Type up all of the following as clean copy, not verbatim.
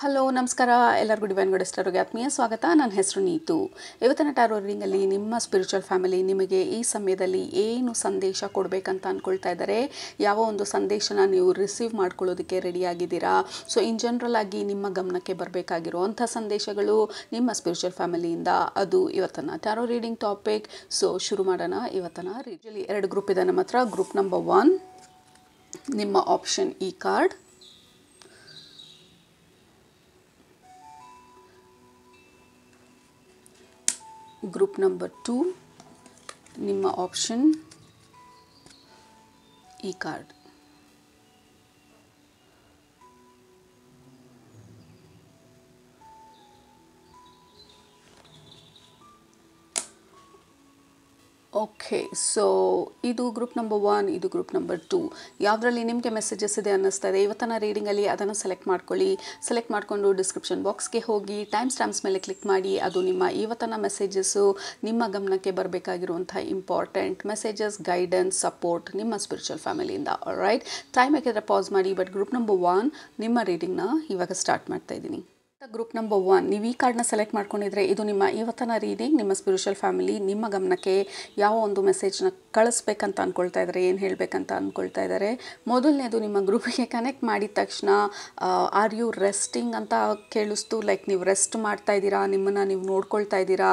Hello ನಮಸ್ಕಾರ ಎಲ್ಲರಿಗೂ divine goddess ಟಾರೋಗೆ ಆತ್ಮೀಯ ಸ್ವಾಗತ. ನನ್ನ ಹೆಸರು ನೀತು. ಇವತ್ತಿನ ಟಾರೋ ರೀಡಿಂಗಲ್ಲಿ ನಿಮ್ಮ ಸ್ಪಿರಿಚುವಲ್ ಫ್ಯಾಮಿಲಿ ನಿಮಗೆ ಈ ಸಮಯದಲ್ಲಿ ಏನು ಸಂದೇಶ ಕೊಡಬೇಕಂತ ಅಂದ್ಕೊಳ್ತಾ ಇದ್ದಾರೆ, ಯಾವ ಒಂದು ಸಂದೇಶನ ನೀವು ರಿಸೀವ್ ಮಾಡ್ಕೊಳ್ಳೋದಕ್ಕೆ ರೆಡಿಯಾಗಿದ್ದೀರಾ. ಸೊ ಇನ್ ಜನರಲ್ ಆಗಿ ನಿಮ್ಮ ಗಮನಕ್ಕೆ ಬರಬೇಕಾಗಿರುವಂಥ ಸಂದೇಶಗಳು ನಿಮ್ಮ ಸ್ಪಿರಿಚುವಲ್ ಫ್ಯಾಮಿಲಿಯಿಂದ, ಅದು ಇವತ್ತಿನ ಟಾರೋ ರೀಡಿಂಗ್ ಟಾಪಿಕ್. ಸೊ ಶುರು ಮಾಡೋಣ. ಇವತ್ತಿನ ರೀಡಿಂಗಲ್ಲಿ 2 ಗ್ರೂಪ್ ಇದೆ ನಮ್ಮ ಹತ್ರ. ಗ್ರೂಪ್ ನಂಬರ್ 1 ನಿಮ್ಮ ಆಪ್ಷನ್ ಈ ಕಾರ್ಡ್, ಗ್ರೂಪ್ ನಂಬರ್ 2 ನಿಮ್ಮ ಆಪ್ಷನ್ ಈ ಕಾರ್ಡ್. ಓಕೆ, ಸೊ ಇದು ಗ್ರೂಪ್ ನಂಬರ್ 1, ಇದು ಗ್ರೂಪ್ ನಂಬರ್ 2. ಯಾವುದರಲ್ಲಿ ನಿಮಗೆ ಮೆಸೇಜಸ್ ಇದೆ ಅನ್ನಿಸ್ತಾ ಇದೆ ಇವತ್ತಿನ ರೀಡಿಂಗಲ್ಲಿ ಅದನ್ನು ಸೆಲೆಕ್ಟ್ ಮಾಡ್ಕೊಳ್ಳಿ. ಸೆಲೆಕ್ಟ್ ಮಾಡಿಕೊಂಡು ಡಿಸ್ಕ್ರಿಪ್ಷನ್ ಬಾಕ್ಸ್ಗೆ ಹೋಗಿ ಟೈಮ್ ಸ್ಟ್ಯಾಂಪ್ಸ್ ಮೇಲೆ ಕ್ಲಿಕ್ ಮಾಡಿ. ಅದು ನಿಮ್ಮ ಇವತ್ತಿನ ಮೆಸೇಜಸ್ಸು, ನಿಮ್ಮ ಗಮನಕ್ಕೆ ಬರಬೇಕಾಗಿರುವಂಥ ಇಂಪಾರ್ಟೆಂಟ್ ಮೆಸೇಜಸ್, ಗೈಡೆನ್ಸ್, ಸಪೋರ್ಟ್ ನಿಮ್ಮ ಸ್ಪಿರಿಚುವಲ್ ಫ್ಯಾಮಿಲಿಯಿಂದ. ರೈಟ್, ಟೈಮ್ ಬೇಕಿದ್ರೆ ಪಾಸ್ ಮಾಡಿ. ಬಟ್ ಗ್ರೂಪ್ ನಂಬರ್ 1 ನಿಮ್ಮ ರೀಡಿಂಗ್ನ ಇವಾಗ ಸ್ಟಾರ್ಟ್ ಮಾಡ್ತಾ ಇದ್ದೀನಿ. ಗ್ರೂಪ್ ನಂಬರ್ 1 ನೀವು ಈ ಕಾರ್ಡ್ನ ಸೆಲೆಕ್ಟ್ ಮಾಡ್ಕೊಂಡಿದ್ರೆ ಇದು ನಿಮ್ಮ ಇವತ್ತಿನ ರೀಡಿಂಗ್. ನಿಮ್ಮ ಸ್ಪಿರಿಚುವಲ್ ಫ್ಯಾಮಿಲಿ ನಿಮ್ಮ ಗಮನಕ್ಕೆ ಯಾವ ಒಂದು ಮೆಸೇಜ್ನ ಕಳಿಸ್ಬೇಕಂತ ಅಂದ್ಕೊಳ್ತಾ ಇದ್ದಾರೆ, ಏನು ಹೇಳಬೇಕಂತ ಅಂದ್ಕೊಳ್ತಾ ಇದ್ದಾರೆ. ಮೊದಲನೇದು, ನಿಮ್ಮ ಗ್ರೂಪಿಗೆ ಕನೆಕ್ಟ್ ಮಾಡಿದ ತಕ್ಷಣ ಆರ್ ಯು ರೆಸ್ಟಿಂಗ್ ಅಂತ ಕೇಳಿಸ್ತು. ಲೈಕ್ ನೀವು ರೆಸ್ಟ್ ಮಾಡ್ತಾ ಇದ್ದೀರಾ, ನಿಮ್ಮನ್ನು ನೀವು ನೋಡ್ಕೊಳ್ತಾ ಇದ್ದೀರಾ,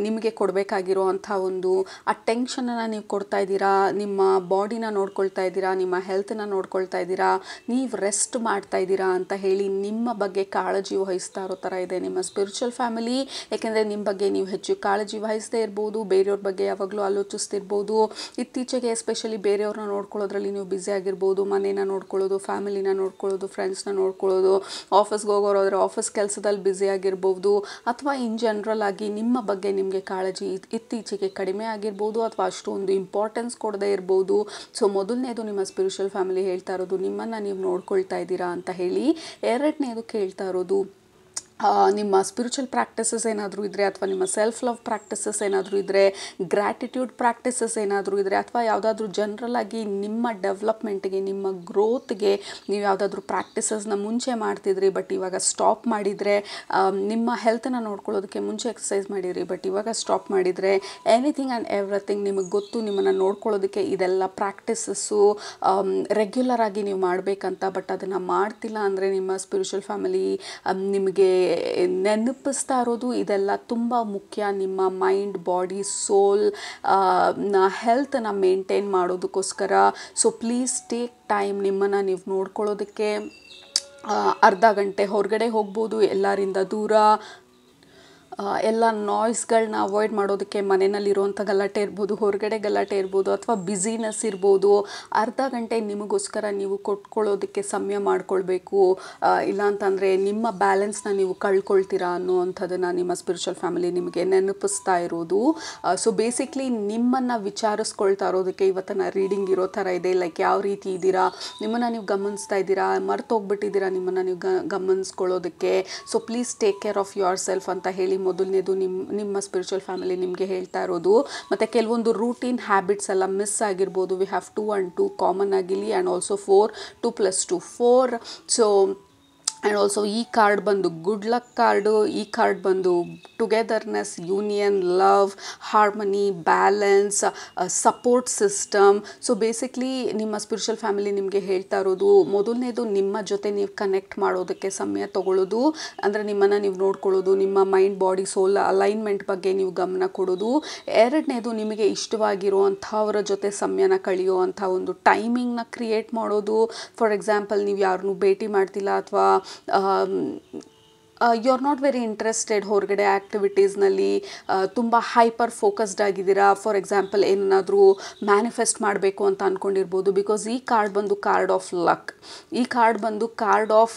ನಿಮಗೆ ಕೊಡಬೇಕಾಗಿರೋ ಅಂಥ ಒಂದು ಆ ಟೆನ್ಷನನ್ನು ನೀವು ಕೊಡ್ತಾ ಇದ್ದೀರಾ, ನಿಮ್ಮ ಬಾಡಿನ ನೋಡ್ಕೊಳ್ತಾ ಇದ್ದೀರಾ, ನಿಮ್ಮ ಹೆಲ್ತನ್ನ ನೋಡ್ಕೊಳ್ತಾ ಇದ್ದೀರಾ, ನೀವು ರೆಸ್ಟ್ ಮಾಡ್ತಾ ಇದ್ದೀರಾ ಅಂತ ಹೇಳಿ ನಿಮ್ಮ ಬಗ್ಗೆ ಕಾಳಜಿ ವಹಿಸ್ತಾ ಇರೋ ಥರ ಇದೆ ನಿಮ್ಮ ಸ್ಪಿರಿಚುವಲ್ ಫ್ಯಾಮಿಲಿ. ಯಾಕೆಂದರೆ ನಿಮ್ಮ ಬಗ್ಗೆ ನೀವು ಹೆಚ್ಚು ಕಾಳಜಿ ವಹಿಸದೇ ಇರ್ಬೋದು, ಬೇರೆಯವ್ರ ಬಗ್ಗೆ ಯಾವಾಗಲೂ ಆಲೋಚಿಸ್ತಿರ್ಬೋದು. ಇತ್ತೀಚೆಗೆ ಎಸ್ಪೆಷಲಿ ಬೇರೆಯವ್ರನ್ನ ನೋಡ್ಕೊಳ್ಳೋದ್ರಲ್ಲಿ ನೀವು ಬ್ಯುಸಿ ಆಗಿರ್ಬೋದು. ಮನೇನ ನೋಡ್ಕೊಳ್ಳೋದು, ಫ್ಯಾಮಿಲಿನ ನೋಡ್ಕೊಳ್ಳೋದು, ಫ್ರೆಂಡ್ಸ್ನ ನೋಡ್ಕೊಳ್ಳೋದು, ಆಫೀಸ್ಗೆ ಹೋಗೋರಾದರೆ ಆಫೀಸ್ ಕೆಲಸದಲ್ಲಿ ಬ್ಯುಸಿ ಆಗಿರ್ಬೋದು, ಅಥವಾ ಇನ್ ಜನರಲ್ ಆಗಿ ನಿಮ್ಮ ಬಗ್ಗೆ ನಿಮಗೆ ಕಾಳಜಿ ಇತ್ತೀಚೆಗೆ ಕಡಿಮೆ ಆಗಿರ್ಬೋದು, ಅಥವಾ ಅಷ್ಟೊಂದು ಇಂಪಾರ್ಟೆನ್ಸ್ ಕೊಡದೇ ಇರ್ಬೋದು. ಸೊ ಮೊದಲನೇದು, ನಿಮ್ಮ ಸ್ಪಿರಿಚುವಲ್ ಫ್ಯಾಮಿಲಿ ಹೇಳ್ತಾ ಇರೋದು ನಿಮ್ಮನ್ನು ನೀವು ನೋಡ್ಕೊಳ್ತಾ ಇದ್ದೀರಾ ಅಂತ ಹೇಳಿ. ಎರಡನೇದು ಕೇಳ್ತಾ ಇರೋದು, ನಿಮ್ಮ ಸ್ಪಿರಿಚುವಲ್ ಪ್ರಾಕ್ಟೀಸಸ್ ಏನಾದರೂ ಇದ್ದರೆ, ಅಥವಾ ನಿಮ್ಮ ಸೆಲ್ಫ್ ಲವ್ ಪ್ರಾಕ್ಟೀಸಸ್ ಏನಾದರೂ ಇದ್ದರೆ, ಗ್ರ್ಯಾಟಿಟ್ಯೂಡ್ ಪ್ರಾಕ್ಟೀಸಸ್ ಏನಾದರೂ ಇದ್ದರೆ, ಅಥವಾ ಯಾವುದಾದ್ರೂ ಜನರಲ್ ಆಗಿ ನಿಮ್ಮ ಡೆವಲಪ್ಮೆಂಟ್ಗೆ, ನಿಮ್ಮ ಗ್ರೋತ್ಗೆ ನೀವು ಯಾವುದಾದ್ರೂ ಪ್ರಾಕ್ಟೀಸಸ್ನ ಮುಂಚೆ ಮಾಡ್ತಿದ್ರಿ ಬಟ್ ಇವಾಗ ಸ್ಟಾಪ್ ಮಾಡಿದರೆ, ನಿಮ್ಮ ಹೆಲ್ತನ್ನು ನೋಡ್ಕೊಳ್ಳೋದಕ್ಕೆ ಮುಂಚೆ ಎಕ್ಸಸೈಸ್ ಮಾಡಿದ್ರಿ ಬಟ್ ಇವಾಗ ಸ್ಟಾಪ್ ಮಾಡಿದರೆ, ಎನಿಥಿಂಗ್ ಆ್ಯಂಡ್ ಎವ್ರಿಥಿಂಗ್ ನಿಮಗೆ ಗೊತ್ತು ನಿಮ್ಮನ್ನು ನೋಡ್ಕೊಳ್ಳೋದಕ್ಕೆ ಇದೆಲ್ಲ ಪ್ರಾಕ್ಟೀಸಸ್ಸು ರೆಗ್ಯುಲರ್ ಆಗಿ ನೀವು ಮಾಡಬೇಕಂತ, ಬಟ್ ಅದನ್ನು ಮಾಡ್ತಿಲ್ಲ ಅಂದರೆ ನಿಮ್ಮ ಸ್ಪಿರಿಚುವಲ್ ಫ್ಯಾಮಿಲಿ ನಿಮಗೆ ನೆನಪಿಸ್ತಾ ಇರೋದು ಇದೆಲ್ಲ ತುಂಬ ಮುಖ್ಯ. ನಿಮ್ಮ ಮೈಂಡ್, ಬಾಡಿ, ಸೋಲ್ ಹೆಲ್ತನ್ನು ಮೇಂಟೈನ್ ಮಾಡೋದಕ್ಕೋಸ್ಕರ. ಸೊ ಪ್ಲೀಸ್ ಟೇಕ್ ಟೈಮ್ ನಿಮ್ಮನ್ನು ನೀವು ನೋಡ್ಕೊಳ್ಳೋದಕ್ಕೆ. ಅರ್ಧ ಗಂಟೆ ಹೊರಗಡೆ ಹೋಗ್ಬೋದು, ಎಲ್ಲರಿಂದ ದೂರ, ಎಲ್ಲ ನಾಯ್ಸ್ಗಳನ್ನ ಅವಾಯ್ಡ್ ಮಾಡೋದಕ್ಕೆ. ಮನೆಯಲ್ಲಿರುವಂಥ ಗಲಾಟೆ ಇರ್ಬೋದು, ಹೊರಗಡೆ ಗಲಾಟೆ ಇರ್ಬೋದು, ಅಥವಾ ಬ್ಯುಸಿನೆಸ್ ಇರ್ಬೋದು. ಅರ್ಧ ಗಂಟೆ ನಿಮಗೋಸ್ಕರ ನೀವು ಕೊಟ್ಕೊಳ್ಳೋದಕ್ಕೆ ಸಮಯ ಮಾಡ್ಕೊಳ್ಬೇಕು. ಇಲ್ಲಾಂತಂದರೆ ನಿಮ್ಮ ಬ್ಯಾಲೆನ್ಸ್ನ ನೀವು ಕಳ್ಕೊಳ್ತೀರಾ ಅನ್ನೋವಂಥದ್ದನ್ನು ನಿಮ್ಮ ಸ್ಪಿರಿಚುವಲ್ ಫ್ಯಾಮಿಲಿ ನಿಮಗೆ ನೆನಪಿಸ್ತಾ ಇರೋದು. ಸೊ ಬೇಸಿಕ್ಲಿ ನಿಮ್ಮನ್ನು ವಿಚಾರಿಸ್ಕೊಳ್ತಾ ಇರೋದಕ್ಕೆ ಇವತ್ತಿನ ರೀಡಿಂಗ್ ಇರೋ ಥರ ಇದೆ. ಲೈಕ್ ಯಾವ ರೀತಿ ಇದ್ದೀರಾ, ನಿಮ್ಮನ್ನು ನೀವು ಗಮನಿಸ್ತಾ ಇದ್ದೀರಾ, ಮರ್ತೋಗ್ಬಿಟ್ಟಿದ್ದೀರಾ ನಿಮ್ಮನ್ನು ನೀವು ಗಮನಿಸ್ಕೊಳ್ಳೋದಕ್ಕೆ. So please take care of yourself ಅಂತ ಹೇಳಿ ಮೊದಲನೇದು ನಿಮ್ಮ ಸ್ಪಿರಿಚುವಲ್ ಫ್ಯಾಮಿಲಿ ನಿಮಗೆ ಹೇಳ್ತಾ ಇರೋದು. ಮತ್ತು ಕೆಲವೊಂದು ರೂಟೀನ್ ಹ್ಯಾಬಿಟ್ಸ್ ಎಲ್ಲ ಮಿಸ್ ಆಗಿರ್ಬೋದು. ವಿ ಹ್ಯಾವ್ 2 and 2 ಕಾಮನ್ ಆಗಿಲಿ, and also 4, 2 + 2 4. So and also ಈ ಕಾರ್ಡ್ ಬಂದು ಗುಡ್ ಲಕ್ ಕಾರ್ಡು. ಈ ಕಾರ್ಡ್ ಬಂದು togetherness, union, love, harmony, balance, support system. So basically ನಿಮ್ಮ ಸ್ಪಿರಿಚುವಲ್ ಫ್ಯಾಮಿಲಿ ನಿಮಗೆ ಹೇಳ್ತಾ ಇರೋದು, ಮೊದಲನೇದು ನಿಮ್ಮ ಜೊತೆ ನೀವು ಕನೆಕ್ಟ್ ಮಾಡೋದಕ್ಕೆ ಸಮಯ ತಗೊಳ್ಳೋದು, ಅಂದರೆ ನಿಮ್ಮನ್ನು ನೀವು ನೋಡ್ಕೊಳ್ಳೋದು, ನಿಮ್ಮ ಮೈಂಡ್, ಬಾಡಿ, ಸೋಲ್ ಅಲೈನ್ಮೆಂಟ್ ಬಗ್ಗೆ ನೀವು ಗಮನ ಕೊಡೋದು. ಎರಡನೇದು, ನಿಮಗೆ ಇಷ್ಟವಾಗಿರುವಂಥವರ ಜೊತೆ ಸಮಯನ ಕಳೆಯುವಂಥ ಒಂದು ಟೈಮಿಂಗ್ನ ಕ್ರಿಯೇಟ್ ಮಾಡೋದು. ಫಾರ್ ಎಕ್ಸಾಂಪಲ್, ನೀವು ಯಾರನ್ನೂ ಭೇಟಿ ಮಾಡ್ತಿಲ್ಲ, ಅಥವಾ you are not very interested ಹೊರಗಡೆ ಆ್ಯಕ್ಟಿವಿಟೀಸ್ನಲ್ಲಿ, ತುಂಬ ಹೈಪರ್ ಫೋಕಸ್ಡ್ ಆಗಿದ್ದೀರಾ. ಫಾರ್ ಎಕ್ಸಾಂಪಲ್, ಏನಾದರೂ ಮ್ಯಾನಿಫೆಸ್ಟ್ ಮಾಡಬೇಕು ಅಂತ ಅಂದ್ಕೊಂಡಿರ್ಬೋದು. ಬಿಕಾಸ್ ಈ ಕಾರ್ಡ್ ಬಂದು ಕಾರ್ಡ್ ಆಫ್ ಲಕ್. ಈ ಕಾರ್ಡ್ ಬಂದು card of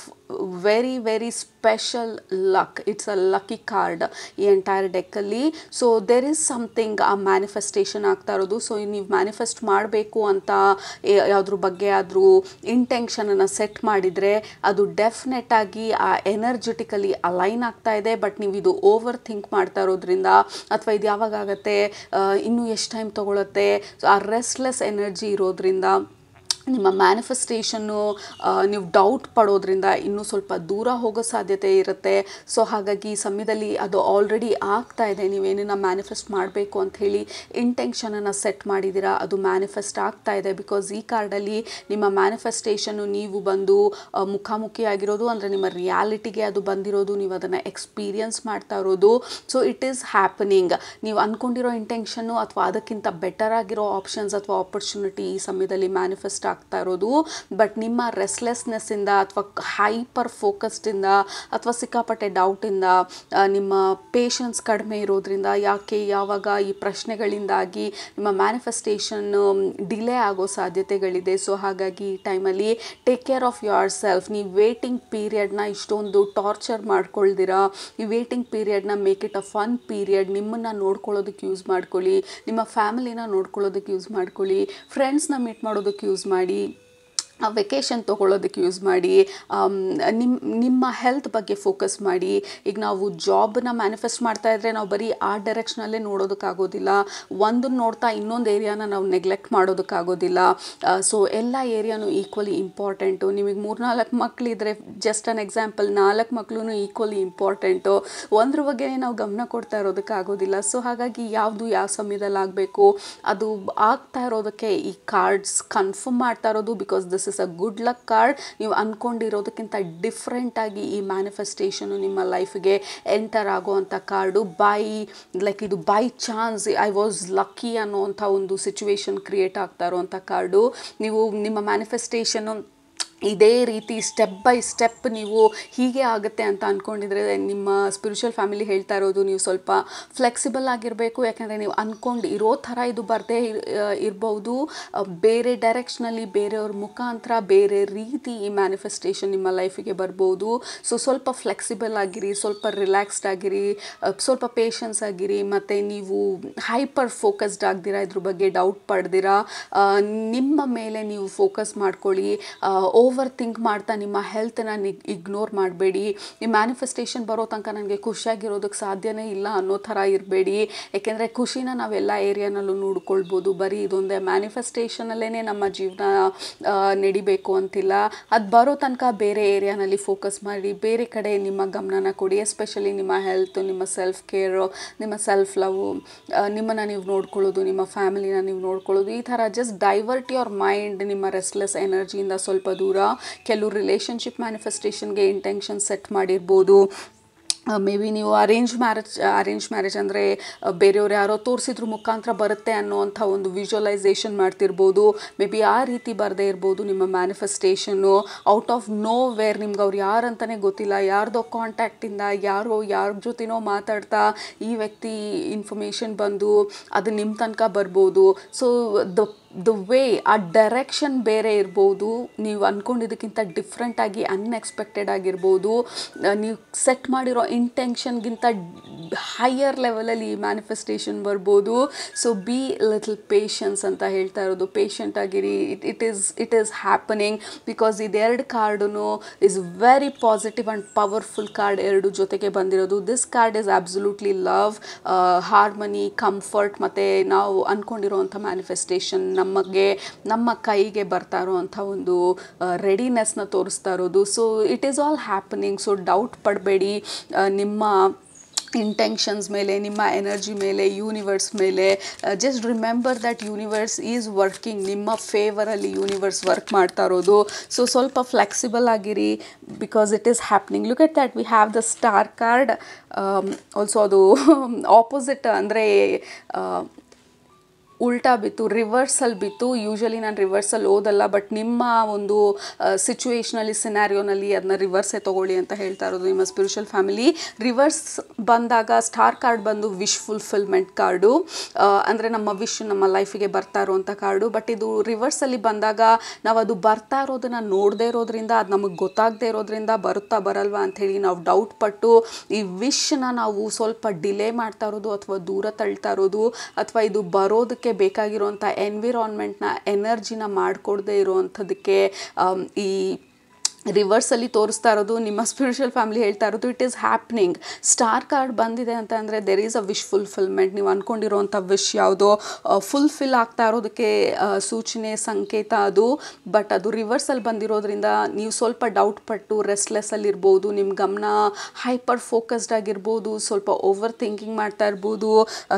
very very special luck. It's a lucky card ಈ ಎಂಟೈರ್ ಡೆಕ್ಕಲ್ಲಿ. ಸೊ ದೇರ್ ಈಸ್ ಸಮಥಿಂಗ್ ಆ ಮ್ಯಾನಿಫೆಸ್ಟೇಷನ್ ಆಗ್ತಾ ಇರೋದು. ಸೊ ನೀವು ಮ್ಯಾನಿಫೆಸ್ಟ್ ಮಾಡಬೇಕು ಅಂತ ಯಾವುದ್ರ ಬಗ್ಗೆ ಆದರೂ ಇಂಟೆನ್ಷನನ್ನು ಸೆಟ್ ಮಾಡಿದರೆ ಅದು ಡೆಫಿನೆಟಾಗಿ ಆ ಎನರ್ಜೆಟಿಕಲಿ ಅಲೈನ್ ಆಗ್ತಾ ಇದೆ. ಬಟ್ ನೀವು ಇದು ಓವರ್ ಥಿಂಕ್ ಮಾಡ್ತಾ ಇರೋದ್ರಿಂದ, ಅಥವಾ ಇದು ಯಾವಾಗ ಆಗುತ್ತೆ, ಇನ್ನೂ ಎಷ್ಟು ಟೈಮ್ ತೊಗೊಳುತ್ತೆ, ಆ ರೆಸ್ಟ್ಲೆಸ್ ಎನರ್ಜಿ ಇರೋದ್ರಿಂದ ನಿಮ್ಮ ಮ್ಯಾನಿಫೆಸ್ಟೇಷನ್ನು ನೀವು ಡೌಟ್ ಪಡೋದ್ರಿಂದ ಇನ್ನೂ ಸ್ವಲ್ಪ ದೂರ ಹೋಗೋ ಸಾಧ್ಯತೆ ಇರುತ್ತೆ. ಸೊ ಹಾಗಾಗಿ ಈ ಸಮಯದಲ್ಲಿ ಅದು ಆಲ್ರೆಡಿ ಆಗ್ತಾ ಇದೆ. ನೀವೇನನ್ನ ಮ್ಯಾನಿಫೆಸ್ಟ್ ಮಾಡಬೇಕು ಅಂಥೇಳಿ ಇಂಟೆನ್ಷನನ್ನು ಸೆಟ್ ಮಾಡಿದ್ದೀರಾ, ಅದು ಮ್ಯಾನಿಫೆಸ್ಟ್ ಆಗ್ತಾ ಇದೆ. ಬಿಕಾಸ್ ಈ ಕಾರ್ಡಲ್ಲಿ ನಿಮ್ಮ ಮ್ಯಾನಿಫೆಸ್ಟೇಷನ್ನು ನೀವು ಬಂದು ಮುಖಾಮುಖಿಯಾಗಿರೋದು, ಅಂದರೆ ನಿಮ್ಮ ರಿಯಾಲಿಟಿಗೆ ಅದು ಬಂದಿರೋದು, ನೀವು ಅದನ್ನು ಎಕ್ಸ್ಪೀರಿಯನ್ಸ್ ಮಾಡ್ತಾ ಇರೋದು. So it is happening. ನೀವು ಅಂದ್ಕೊಂಡಿರೋ ಇಂಟೆನ್ಷನ್ನು ಅಥವಾ ಅದಕ್ಕಿಂತ ಬೆಟರ್ ಆಗಿರೋ ಆಪ್ಷನ್ಸ್ ಅಥವಾ ಆಪರ್ಚುನಿಟಿ ಈ ಸಮಯದಲ್ಲಿ ಮ್ಯಾನಿಫೆಸ್ಟ್ ಆಗ್ತಾ ಇರೋದು. ಬಟ್ ನಿಮ್ಮ ರೆಸ್ಲೆಸ್ನೆಸ್ಸಿಂದ ಅಥವಾ ಹೈಪರ್ ಫೋಕಸ್ಡಿಂದ ಅಥವಾ ಸಿಕ್ಕಾಪಟ್ಟೆ ಡೌಟಿಂದ, ನಿಮ್ಮ ಪೇಷನ್ಸ್ ಕಡಿಮೆ ಇರೋದ್ರಿಂದ, ಯಾಕೆ ಯಾವಾಗ ಈ ಪ್ರಶ್ನೆಗಳಿಂದಾಗಿ ನಿಮ್ಮ ಮ್ಯಾನಿಫೆಸ್ಟೇಷನ್ ಡಿಲೇ ಆಗೋ ಸಾಧ್ಯತೆಗಳಿದೆ. ಸೊ ಹಾಗಾಗಿ ಈ ಟೈಮಲ್ಲಿ take care of yourself. ನೀವು ವೇಟಿಂಗ್ ಪೀರಿಯಡ್ನ ಇಷ್ಟೊಂದು ಟಾರ್ಚರ್ ಮಾಡ್ಕೊಳ್ದಿರಾ, ಈ ವೇಟಿಂಗ್ ಪೀರಿಯಡ್ನ make it a fun period. ನಿಮ್ಮನ್ನು ನೋಡ್ಕೊಳ್ಳೋದಕ್ಕೆ ಯೂಸ್ ಮಾಡ್ಕೊಳ್ಳಿ, ನಿಮ್ಮ ಫ್ಯಾಮಿಲಿನ ನೋಡ್ಕೊಳ್ಳೋದಕ್ಕೆ ಯೂಸ್ ಮಾಡ್ಕೊಳ್ಳಿ, ಫ್ರೆಂಡ್ಸ್ನ ಮೀಟ್ ಮಾಡೋದಕ್ಕೆ ಯೂಸ್ ಮಾಡಿ, ವೆಕೇಷನ್ ತೊಗೊಳ್ಳೋದಕ್ಕೆ ಯೂಸ್ ಮಾಡಿ, ನಿಮ್ಮ ಹೆಲ್ತ್ ಬಗ್ಗೆ ಫೋಕಸ್ ಮಾಡಿ. ಈಗ ನಾವು ಜಾಬನ್ನ ಮ್ಯಾನಿಫೆಸ್ಟ್ ಮಾಡ್ತಾ ಇದ್ದರೆ ನಾವು ಬರೀ ಆ ಡೈರೆಕ್ಷನಲ್ಲೇ ನೋಡೋದಕ್ಕಾಗೋದಿಲ್ಲ. ಒಂದನ್ನು ನೋಡ್ತಾ ಇನ್ನೊಂದು ಏರಿಯಾನ ನಾವು ನೆಗ್ಲೆಕ್ಟ್ ಮಾಡೋದಕ್ಕಾಗೋದಿಲ್ಲ. ಸೊ ಎಲ್ಲ ಏರಿಯಾನು ಈಕ್ವಲಿ ಇಂಪಾರ್ಟೆಂಟು. ನಿಮಗೆ 3-4 ಮಕ್ಕಳಿದ್ರೆ ಜಸ್ಟ್ ಅನ್ ಎಕ್ಸಾಂಪಲ್, 4 ಮಕ್ಕಳು ಈಕ್ವಲಿ ಇಂಪಾರ್ಟೆಂಟು. ಒಂದ್ರ ಬಗ್ಗೆ ನಾವು ಗಮನ ಕೊಡ್ತಾ ಇರೋದಕ್ಕಾಗೋದಿಲ್ಲ. ಸೊ ಹಾಗಾಗಿ ಯಾವುದು ಯಾವ ಸಮಯದಲ್ಲಿ ಆಗಬೇಕು ಅದು ಆಗ್ತಾ ಇರೋದಕ್ಕೆ ಈ ಕಾರ್ಡ್ಸ್ ಕನ್ಫರ್ಮ್ ಮಾಡ್ತಾ ಇರೋದು. Because this is a good luck card. ನೀವು ಅಂದ್ಕೊಂಡಿರೋದಕ್ಕಿಂತ ಡಿಫ್ರೆಂಟಾಗಿ ಈ ಮ್ಯಾನಿಫೆಸ್ಟೇಷನು ನಿಮ್ಮ ಲೈಫ್ಗೆ ಎಂಟರ್ ಆಗೋವಂಥ ಕಾರ್ಡು. ಇದು by chance I was lucky ಅನ್ನೋವಂಥ ಒಂದು ಸಿಚುವೇಶನ್ ಕ್ರಿಯೇಟ್ ಆಗ್ತಾ ಇರೋವಂಥ ಕಾರ್ಡು. ನೀವು ನಿಮ್ಮ ಮ್ಯಾನಿಫೆಸ್ಟೇಷನು ಇದೇ ರೀತಿ ಸ್ಟೆಪ್ ಬೈ ಸ್ಟೆಪ್ ನೀವು ಹೀಗೆ ಆಗುತ್ತೆ ಅಂತ ಅಂದ್ಕೊಂಡಿದ್ರೆ, ನಿಮ್ಮ ಸ್ಪಿರಿಚುವಲ್ ಫ್ಯಾಮಿಲಿ ಹೇಳ್ತಾ ಇರೋದು ನೀವು ಸ್ವಲ್ಪ ಫ್ಲೆಕ್ಸಿಬಲ್ ಆಗಿರಬೇಕು. ಯಾಕೆಂದರೆ ನೀವು ಅಂದ್ಕೊಂಡು ಇರೋ ಥರ ಇದು ಬರದೇ ಇರ್ಬೋದು. ಬೇರೆ ಡೈರೆಕ್ಷನಲ್ಲಿ, ಬೇರೆಯವ್ರ ಮುಖಾಂತರ, ಬೇರೆ ರೀತಿ ಈ ಮ್ಯಾನಿಫೆಸ್ಟೇಷನ್ ನಿಮ್ಮ ಲೈಫಿಗೆ ಬರ್ಬೋದು. ಸೊ ಸ್ವಲ್ಪ ಫ್ಲೆಕ್ಸಿಬಲ್ ಆಗಿರಿ, ಸ್ವಲ್ಪ ರಿಲ್ಯಾಕ್ಸ್ಡ್ ಆಗಿರಿ, ಸ್ವಲ್ಪ ಪೇಷನ್ಸ್ ಆಗಿರಿ. ಮತ್ತು ನೀವು ಹೈಪರ್ ಫೋಕಸ್ಡ್ ಆಗ್ದಿರಾ, ಇದ್ರ ಬಗ್ಗೆ ಡೌಟ್ ಪಡ್ದಿರಾ, ನಿಮ್ಮ ಮೇಲೆ ನೀವು ಫೋಕಸ್ ಮಾಡ್ಕೊಳ್ಳಿ. ಓವರ್ ಥಿಂಕ್ ಮಾಡ್ತಾ ನಿಮ್ಮ ಹೆಲ್ತನ್ನ ಇಗ್ನೋರ್ ಮಾಡಬೇಡಿ. ಈ ಮ್ಯಾನಿಫೆಸ್ಟೇಷನ್ ಬರೋ ತನಕ ನನಗೆ ಖುಷಿಯಾಗಿರೋದಕ್ಕೆ ಸಾಧ್ಯನೇ ಇಲ್ಲ ಅನ್ನೋ ಥರ ಇರಬೇಡಿ. ಏಕೆಂದರೆ ಖುಷಿನ ನಾವೆಲ್ಲ ಏರಿಯಾನಲ್ಲೂ ನೋಡ್ಕೊಳ್ಬೋದು. ಬರೀ ಇದೊಂದೇ ಮ್ಯಾನಿಫೆಸ್ಟೇಷನಲ್ಲೇ ನಮ್ಮ ಜೀವನ ನಡಿಬೇಕು ಅಂತಿಲ್ಲ. ಅದು ಬರೋ ತನಕ ಬೇರೆ ಏರಿಯಾನಲ್ಲಿ ಫೋಕಸ್ ಮಾಡಿ, ಬೇರೆ ಕಡೆ ನಿಮ್ಮ ಗಮನನ ಕೊಡಿ. ಎಸ್ಪೆಷಲಿ ನಿಮ್ಮ ಹೆಲ್ತು, ನಿಮ್ಮ ಸೆಲ್ಫ್ ಕೇರು, ನಿಮ್ಮ ಸೆಲ್ಫ್ ಲವ್, ನಿಮ್ಮನ್ನು ನೀವು ನೋಡ್ಕೊಳ್ಳೋದು, ನಿಮ್ಮ ಫ್ಯಾಮಿಲಿನ ನೀವು ನೋಡ್ಕೊಳ್ಳೋದು. ಈ ಥರ ಜಸ್ಟ್ ಡೈವರ್ಟ್ ಯುವರ್ ಮೈಂಡ್ ನಿಮ್ಮ ರೆಸ್ಟ್ಲೆಸ್ ಎನರ್ಜಿಯಿಂದ ಸ್ವಲ್ಪ ದೂರ. ಕೆಲವು ರಿಲೇಷನ್ಶಿಪ್ ಮ್ಯಾನಿಫೆಸ್ಟೇಷನ್ಗೆ ಇಂಟೆನ್ಷನ್ ಸೆಟ್ ಮಾಡಿರ್ಬೋದು. ಮೇ ಬಿ ನೀವು ಅರೇಂಜ್ ಮ್ಯಾರೇಜ್ ಅಂದರೆ ಬೇರೆಯವ್ರು ಯಾರೋ ತೋರಿಸಿದ್ರ ಮುಖಾಂತರ ಬರುತ್ತೆ ಅನ್ನೋವಂಥ ಒಂದು ವಿಜುವಲೈಸೇಷನ್ ಮಾಡ್ತಿರ್ಬೋದು. ಮೇ ಬಿ ಆ ರೀತಿ ಬರದೇ ಇರ್ಬೋದು ನಿಮ್ಮ ಮ್ಯಾನಿಫೆಸ್ಟೇಷನ್ನು. ಔಟ್ ಆಫ್ ನೋ ವೇರ್ ನಿಮ್ಗೆ ಅವ್ರು ಯಾರಂತಲೇ ಗೊತ್ತಿಲ್ಲ, ಯಾರ್ದೋ ಕಾಂಟ್ಯಾಕ್ಟಿಂದ ಯಾರ ಜೊತೆನೋ ಮಾತಾಡ್ತಾ ಈ ವ್ಯಕ್ತಿ ಇನ್ಫಾರ್ಮೇಷನ್ ಬಂದು ಅದು ನಿಮ್ಮ ತನಕ ಬರ್ಬೋದು. ಸೊ ದ ವೇ, ಆ ಡೈರೆಕ್ಷನ್ ಬೇರೆ ಇರ್ಬೋದು. ನೀವು ಅಂದ್ಕೊಂಡಿದ್ದಕ್ಕಿಂತ ಡಿಫ್ರೆಂಟಾಗಿ ಅನ್ಎಕ್ಸ್ಪೆಕ್ಟೆಡ್ ಆಗಿರ್ಬೋದು. ನೀವು ಸೆಟ್ ಮಾಡಿರೋ ಇಂಟೆನ್ಷನ್ಗಿಂತ ಹೈಯರ್ ಲೆವೆಲಲ್ಲಿ ಮ್ಯಾನಿಫೆಸ್ಟೇಷನ್ ಬರ್ಬೋದು. ಸೊ ಬಿ ಲಿಟಲ್ ಪೇಷನ್ಸ್ ಅಂತ ಹೇಳ್ತಾ ಇರೋದು. ಪೇಷಂಟ್ ಆಗಿರಿ. It is happening. ಬಿಕಾಸ್ ಇದೆರಡು card is very positive and powerful card. ಎರಡು ಜೊತೆಗೆ ಬಂದಿರೋದು. This card is absolutely love, harmony, comfort, ಮತ್ತು ನಾವು ಅಂದ್ಕೊಂಡಿರೋವಂಥ ಮ್ಯಾನಿಫೆಸ್ಟೇಷನ್ ನಮ್ಮ ಕೈಗೆ ಬರ್ತಾ ಇರೋವಂಥ ಒಂದು ರೆಡಿನೆಸ್ನ ತೋರಿಸ್ತಾ ಇರೋದು. So it is all happening. So doubt ಪಡಬೇಡಿ ನಿಮ್ಮ ಇಂಟೆನ್ಷನ್ಸ್ ಮೇಲೆ, ನಿಮ್ಮ ಎನರ್ಜಿ ಮೇಲೆ, ಯೂನಿವರ್ಸ್ ಮೇಲೆ. Just remember that universe is working. ನಿಮ್ಮ ಫೇವರಲ್ಲಿ ಯೂನಿವರ್ಸ್ ವರ್ಕ್ ಮಾಡ್ತಾ ಇರೋದು. ಸೊ ಸ್ವಲ್ಪ ಫ್ಲೆಕ್ಸಿಬಲ್ ಆಗಿರಿ. Because it is happening. Look at that, we have the star card. Also ಅದು ಆಪೋಸಿಟ್, ಅಂದರೆ ಉಲ್ಟಾ ಬಿತ್ತು, ರಿವರ್ಸಲ್ಲಿ ಬಿತ್ತು. ಯೂಶ್ವಲಿ ನಾನು ರಿವರ್ಸಲ್ಲಿ ಓದಲ್ಲ, ಬಟ್ ನಿಮ್ಮ ಒಂದು ಸಿಚುವೇಷನಲ್ಲಿ, ಸಿನಾರಿಯೋನಲ್ಲಿ ಅದನ್ನ ರಿವರ್ಸೇ ತೊಗೊಳ್ಳಿ ಅಂತ ಹೇಳ್ತಾ ಇರೋದು ನಿಮ್ಮ ಸ್ಪಿರಿಚುವಲ್ ಫ್ಯಾಮಿಲಿ. ರಿವರ್ಸ್ ಬಂದಾಗ ಸ್ಟಾರ್ ಕಾರ್ಡ್ ಬಂದು ವಿಶ್ ಫುಲ್ಫಿಲ್ಮೆಂಟ್ ಕಾರ್ಡು. ಅಂದರೆ ನಮ್ಮ ವಿಶ್ ನಮ್ಮ ಲೈಫಿಗೆ ಬರ್ತಾ ಇರೋವಂಥ ಕಾರ್ಡು. ಬಟ್ ಇದು ರಿವರ್ಸಲ್ಲಿ ಬಂದಾಗ ನಾವು ಅದು ಬರ್ತಾ ಇರೋದನ್ನು ನೋಡದೇ ಇರೋದ್ರಿಂದ, ಅದು ನಮಗೆ ಗೊತ್ತಾಗದೇ ಇರೋದ್ರಿಂದ ಬರುತ್ತಾ ಬರಲ್ವಾ ಅಂಥೇಳಿ ನಾವು ಡೌಟ್ ಪಟ್ಟು ಈ ವಿಶ್ನ ನಾವು ಸ್ವಲ್ಪ ಡಿಲೇ ಮಾಡ್ತಾ ಇರೋದು, ಅಥವಾ ದೂರ ತಳ್ತಾ ಇರೋದು, ಅಥವಾ ಇದು ಬರೋದಕ್ಕೆ ಬೇಕಾಗಿರುವಂಥ ಎನ್ವಿರಾನ್ಮೆಂಟ್ನ, ಎನರ್ಜಿನ ಮಾಡಿಕೊಡದೇ ಇರುವಂಥದ್ದಕ್ಕೆ ಈ ರಿವರ್ಸಲ್ಲಿ ತೋರಿಸ್ತಾ ಇರೋದು ನಿಮ್ಮ ಸ್ಪಿರಿಚುವಲ್ ಫ್ಯಾಮಿಲಿ ಹೇಳ್ತಾ ಇರೋದು it is happening. Star card ಬಂದಿದೆ ಅಂತ ಅಂದರೆ there is a wish fulfilment. ನೀವು ಅಂದ್ಕೊಂಡಿರೋವಂಥ ವಿಶ್ ಯಾವುದೋ ಫುಲ್ಫಿಲ್ ಆಗ್ತಾ ಇರೋದಕ್ಕೆ ಸೂಚನೆ ಸಂಕೇತ ಅದು. ಬಟ್ ಅದು ರಿವರ್ಸಲ್ಲಿ ಬಂದಿರೋದ್ರಿಂದ ನೀವು ಸ್ವಲ್ಪ ಡೌಟ್ ಪಟ್ಟು ರೆಸ್ಟ್ಲೆಸ್ಸಲ್ಲಿರ್ಬೋದು, ನಿಮ್ಮ ಗಮನ ಹೈಪರ್ ಫೋಕಸ್ಡ್ ಆಗಿರ್ಬೋದು, ಸ್ವಲ್ಪ ಓವರ್ ಥಿಂಕಿಂಗ್ ಮಾಡ್ತಾ ಇರ್ಬೋದು,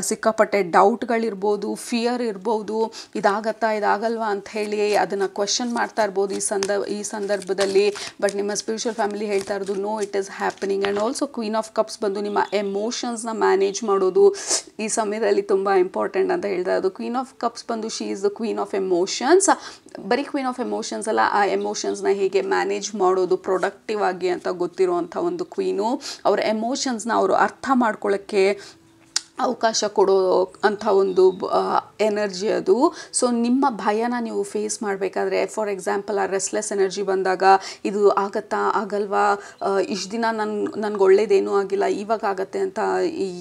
ಸಿಕ್ಕಾಪಟ್ಟೆ ಡೌಟ್ಗಳಿರ್ಬೋದು, ಫಿಯರ್ ಇರ್ಬೋದು, ಇದಾಗತ್ತಾ ಇದಾಗಲ್ವಾ ಅಂತ ಹೇಳಿ ಅದನ್ನು ಕ್ವೆಶನ್ ಮಾಡ್ತಾ ಇರ್ಬೋದು ಈ ಸಂದರ್ಭದಲ್ಲಿ. ಬಟ್ ನಿಮ್ಮ ಸ್ಪಿರಿಚುವಲ್ ಫ್ಯಾಮಿಲಿ ಹೇಳ್ತಾ ಇರೋದು no, it is happening. And also queen of cups ಬಂದು ನಿಮ್ಮ ಎಮೋಷನ್ಸ್ನ ಮ್ಯಾನೇಜ್ ಮಾಡೋದು ಈ ಸಮಯದಲ್ಲಿ ತುಂಬ ಇಂಪಾರ್ಟೆಂಟ್ ಅಂತ ಹೇಳ್ತಾ ಇರೋದು. ಕ್ವೀನ್ ಆಫ್ ಕಪ್ಸ್ ಬಂದು she is the queen of emotions. ಬರೀ ಕ್ವೀನ್ ಆಫ್ ಎಮೋಷನ್ಸ್ ಅಲ್ಲ, ಆ ಎಮೋಷನ್ಸ್ನ ಹೇಗೆ ಮ್ಯಾನೇಜ್ ಮಾಡೋದು ಪ್ರೊಡಕ್ಟಿವ್ ಆಗಿ ಅಂತ ಗೊತ್ತಿರುವಂಥ ಒಂದು ಕ್ವೀನು. ಅವರ ಎಮೋಷನ್ಸ್ನ ಅವರು ಅರ್ಥ ಮಾಡ್ಕೊಳ್ಳೋಕ್ಕೆ ಅವಕಾಶ ಕೊಡೋ ಅಂಥ ಒಂದು ಎನರ್ಜಿ ಅದು. ಸೊ ನಿಮ್ಮ ಭಯನ ನೀವು ಫೇಸ್ ಮಾಡಬೇಕಾದ್ರೆ, ಫಾರ್ ಎಕ್ಸಾಂಪಲ್ ಆ ರೆಸ್ಟ್ಲೆಸ್ ಎನರ್ಜಿ ಬಂದಾಗ ಇದು ಆಗತ್ತಾ ಆಗಲ್ವಾ, ಇಷ್ಟು ದಿನ ನನಗೆ ಒಳ್ಳೇದೇನೂ ಆಗಿಲ್ಲ, ಇವಾಗ ಆಗತ್ತೆ ಅಂತ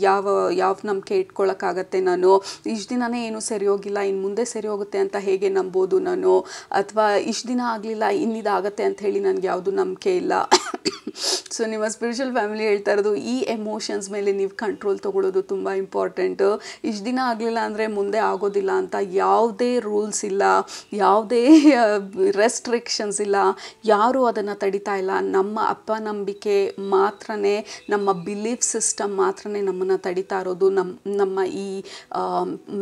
ಯಾವ ನಂಬಿಕೆ ಇಟ್ಕೊಳ್ಳೋಕ್ಕಾಗತ್ತೆ ನಾನು, ಇಷ್ಟು ದಿನವೇ ಏನೂ ಸರಿ ಹೋಗಿಲ್ಲ, ಇನ್ನು ಮುಂದೆ ಸರಿ ಹೋಗುತ್ತೆ ಅಂತ ಹೇಗೆ ನಂಬೋದು ನಾನು, ಅಥವಾ ಇಷ್ಟು ದಿನ ಆಗಲಿಲ್ಲ ಇನ್ನಿದಾಗತ್ತೆ ಅಂತ ಹೇಳಿ ನನಗೆ ಯಾವುದು ನಂಬಿಕೆ ಇಲ್ಲ. ಸೊ ನಿಮ್ಮ ಸ್ಪಿರಿಚುವಲ್ ಫ್ಯಾಮಿಲಿ ಹೇಳ್ತಾ ಇರೋದು ಈ ಎಮೋಷನ್ಸ್ ಮೇಲೆ ನೀವು ಕಂಟ್ರೋಲ್ ತೊಗೊಳ್ಳೋದು ತುಂಬ ಇಂಪಾರ್ಟೆಂಟು. ಇಷ್ಟು ದಿನ ಆಗಲಿಲ್ಲ ಅಂದರೆ ಮುಂದೆ ಆಗೋದಿಲ್ಲ ಅಂತ ಯಾವುದೇ ರೂಲ್ಸ್ ಇಲ್ಲ, ಯಾವುದೇ ರೆಸ್ಟ್ರಿಕ್ಷನ್ಸ್ ಇಲ್ಲ, ಯಾರೂ ಅದನ್ನು ತಡಿತಾ ಇಲ್ಲ. ನಮ್ಮ ಅಪನಂಬಿಕೆ ಮಾತ್ರನೇ, ನಮ್ಮ ಬಿಲೀಫ್ ಸಿಸ್ಟಮ್ ಮಾತ್ರನೇ ನಮ್ಮನ್ನು ತಡಿತಾ ಇರೋದು ನಮ್ಮ ಈ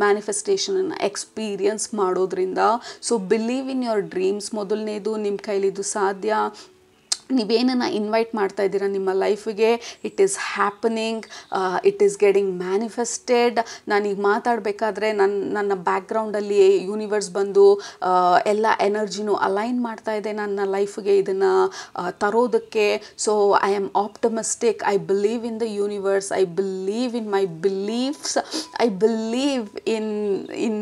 ಮ್ಯಾನಿಫೆಸ್ಟೇಷನನ್ನು ಎಕ್ಸ್ಪೀರಿಯನ್ಸ್ ಮಾಡೋದ್ರಿಂದ. So believe in your dreams. ಮೊದಲನೇದು, ನಿಮ್ಮ ಕೈಲಿದು ಸಾಧ್ಯ. ನೀವೇನನ್ನು ಇನ್ವೈಟ್ ಮಾಡ್ತಾ ಇದ್ದೀರಾ ನಿಮ್ಮ ಲೈಫಿಗೆ, it is happening, it is getting manifested. ನಾನೀಗ ಮಾತಾಡಬೇಕಾದ್ರೆ ನನ್ನ ಬ್ಯಾಕ್ಗ್ರೌಂಡಲ್ಲಿ ಯೂನಿವರ್ಸ್ ಬಂದು ಎಲ್ಲ ಎನರ್ಜಿನೂ ಅಲೈನ್ ಮಾಡ್ತಾ ಇದೆ ನನ್ನ ಲೈಫಿಗೆ ಇದನ್ನು ತರೋದಕ್ಕೆ. So I am optimistic, I believe in the universe, I believe in my beliefs, I believe in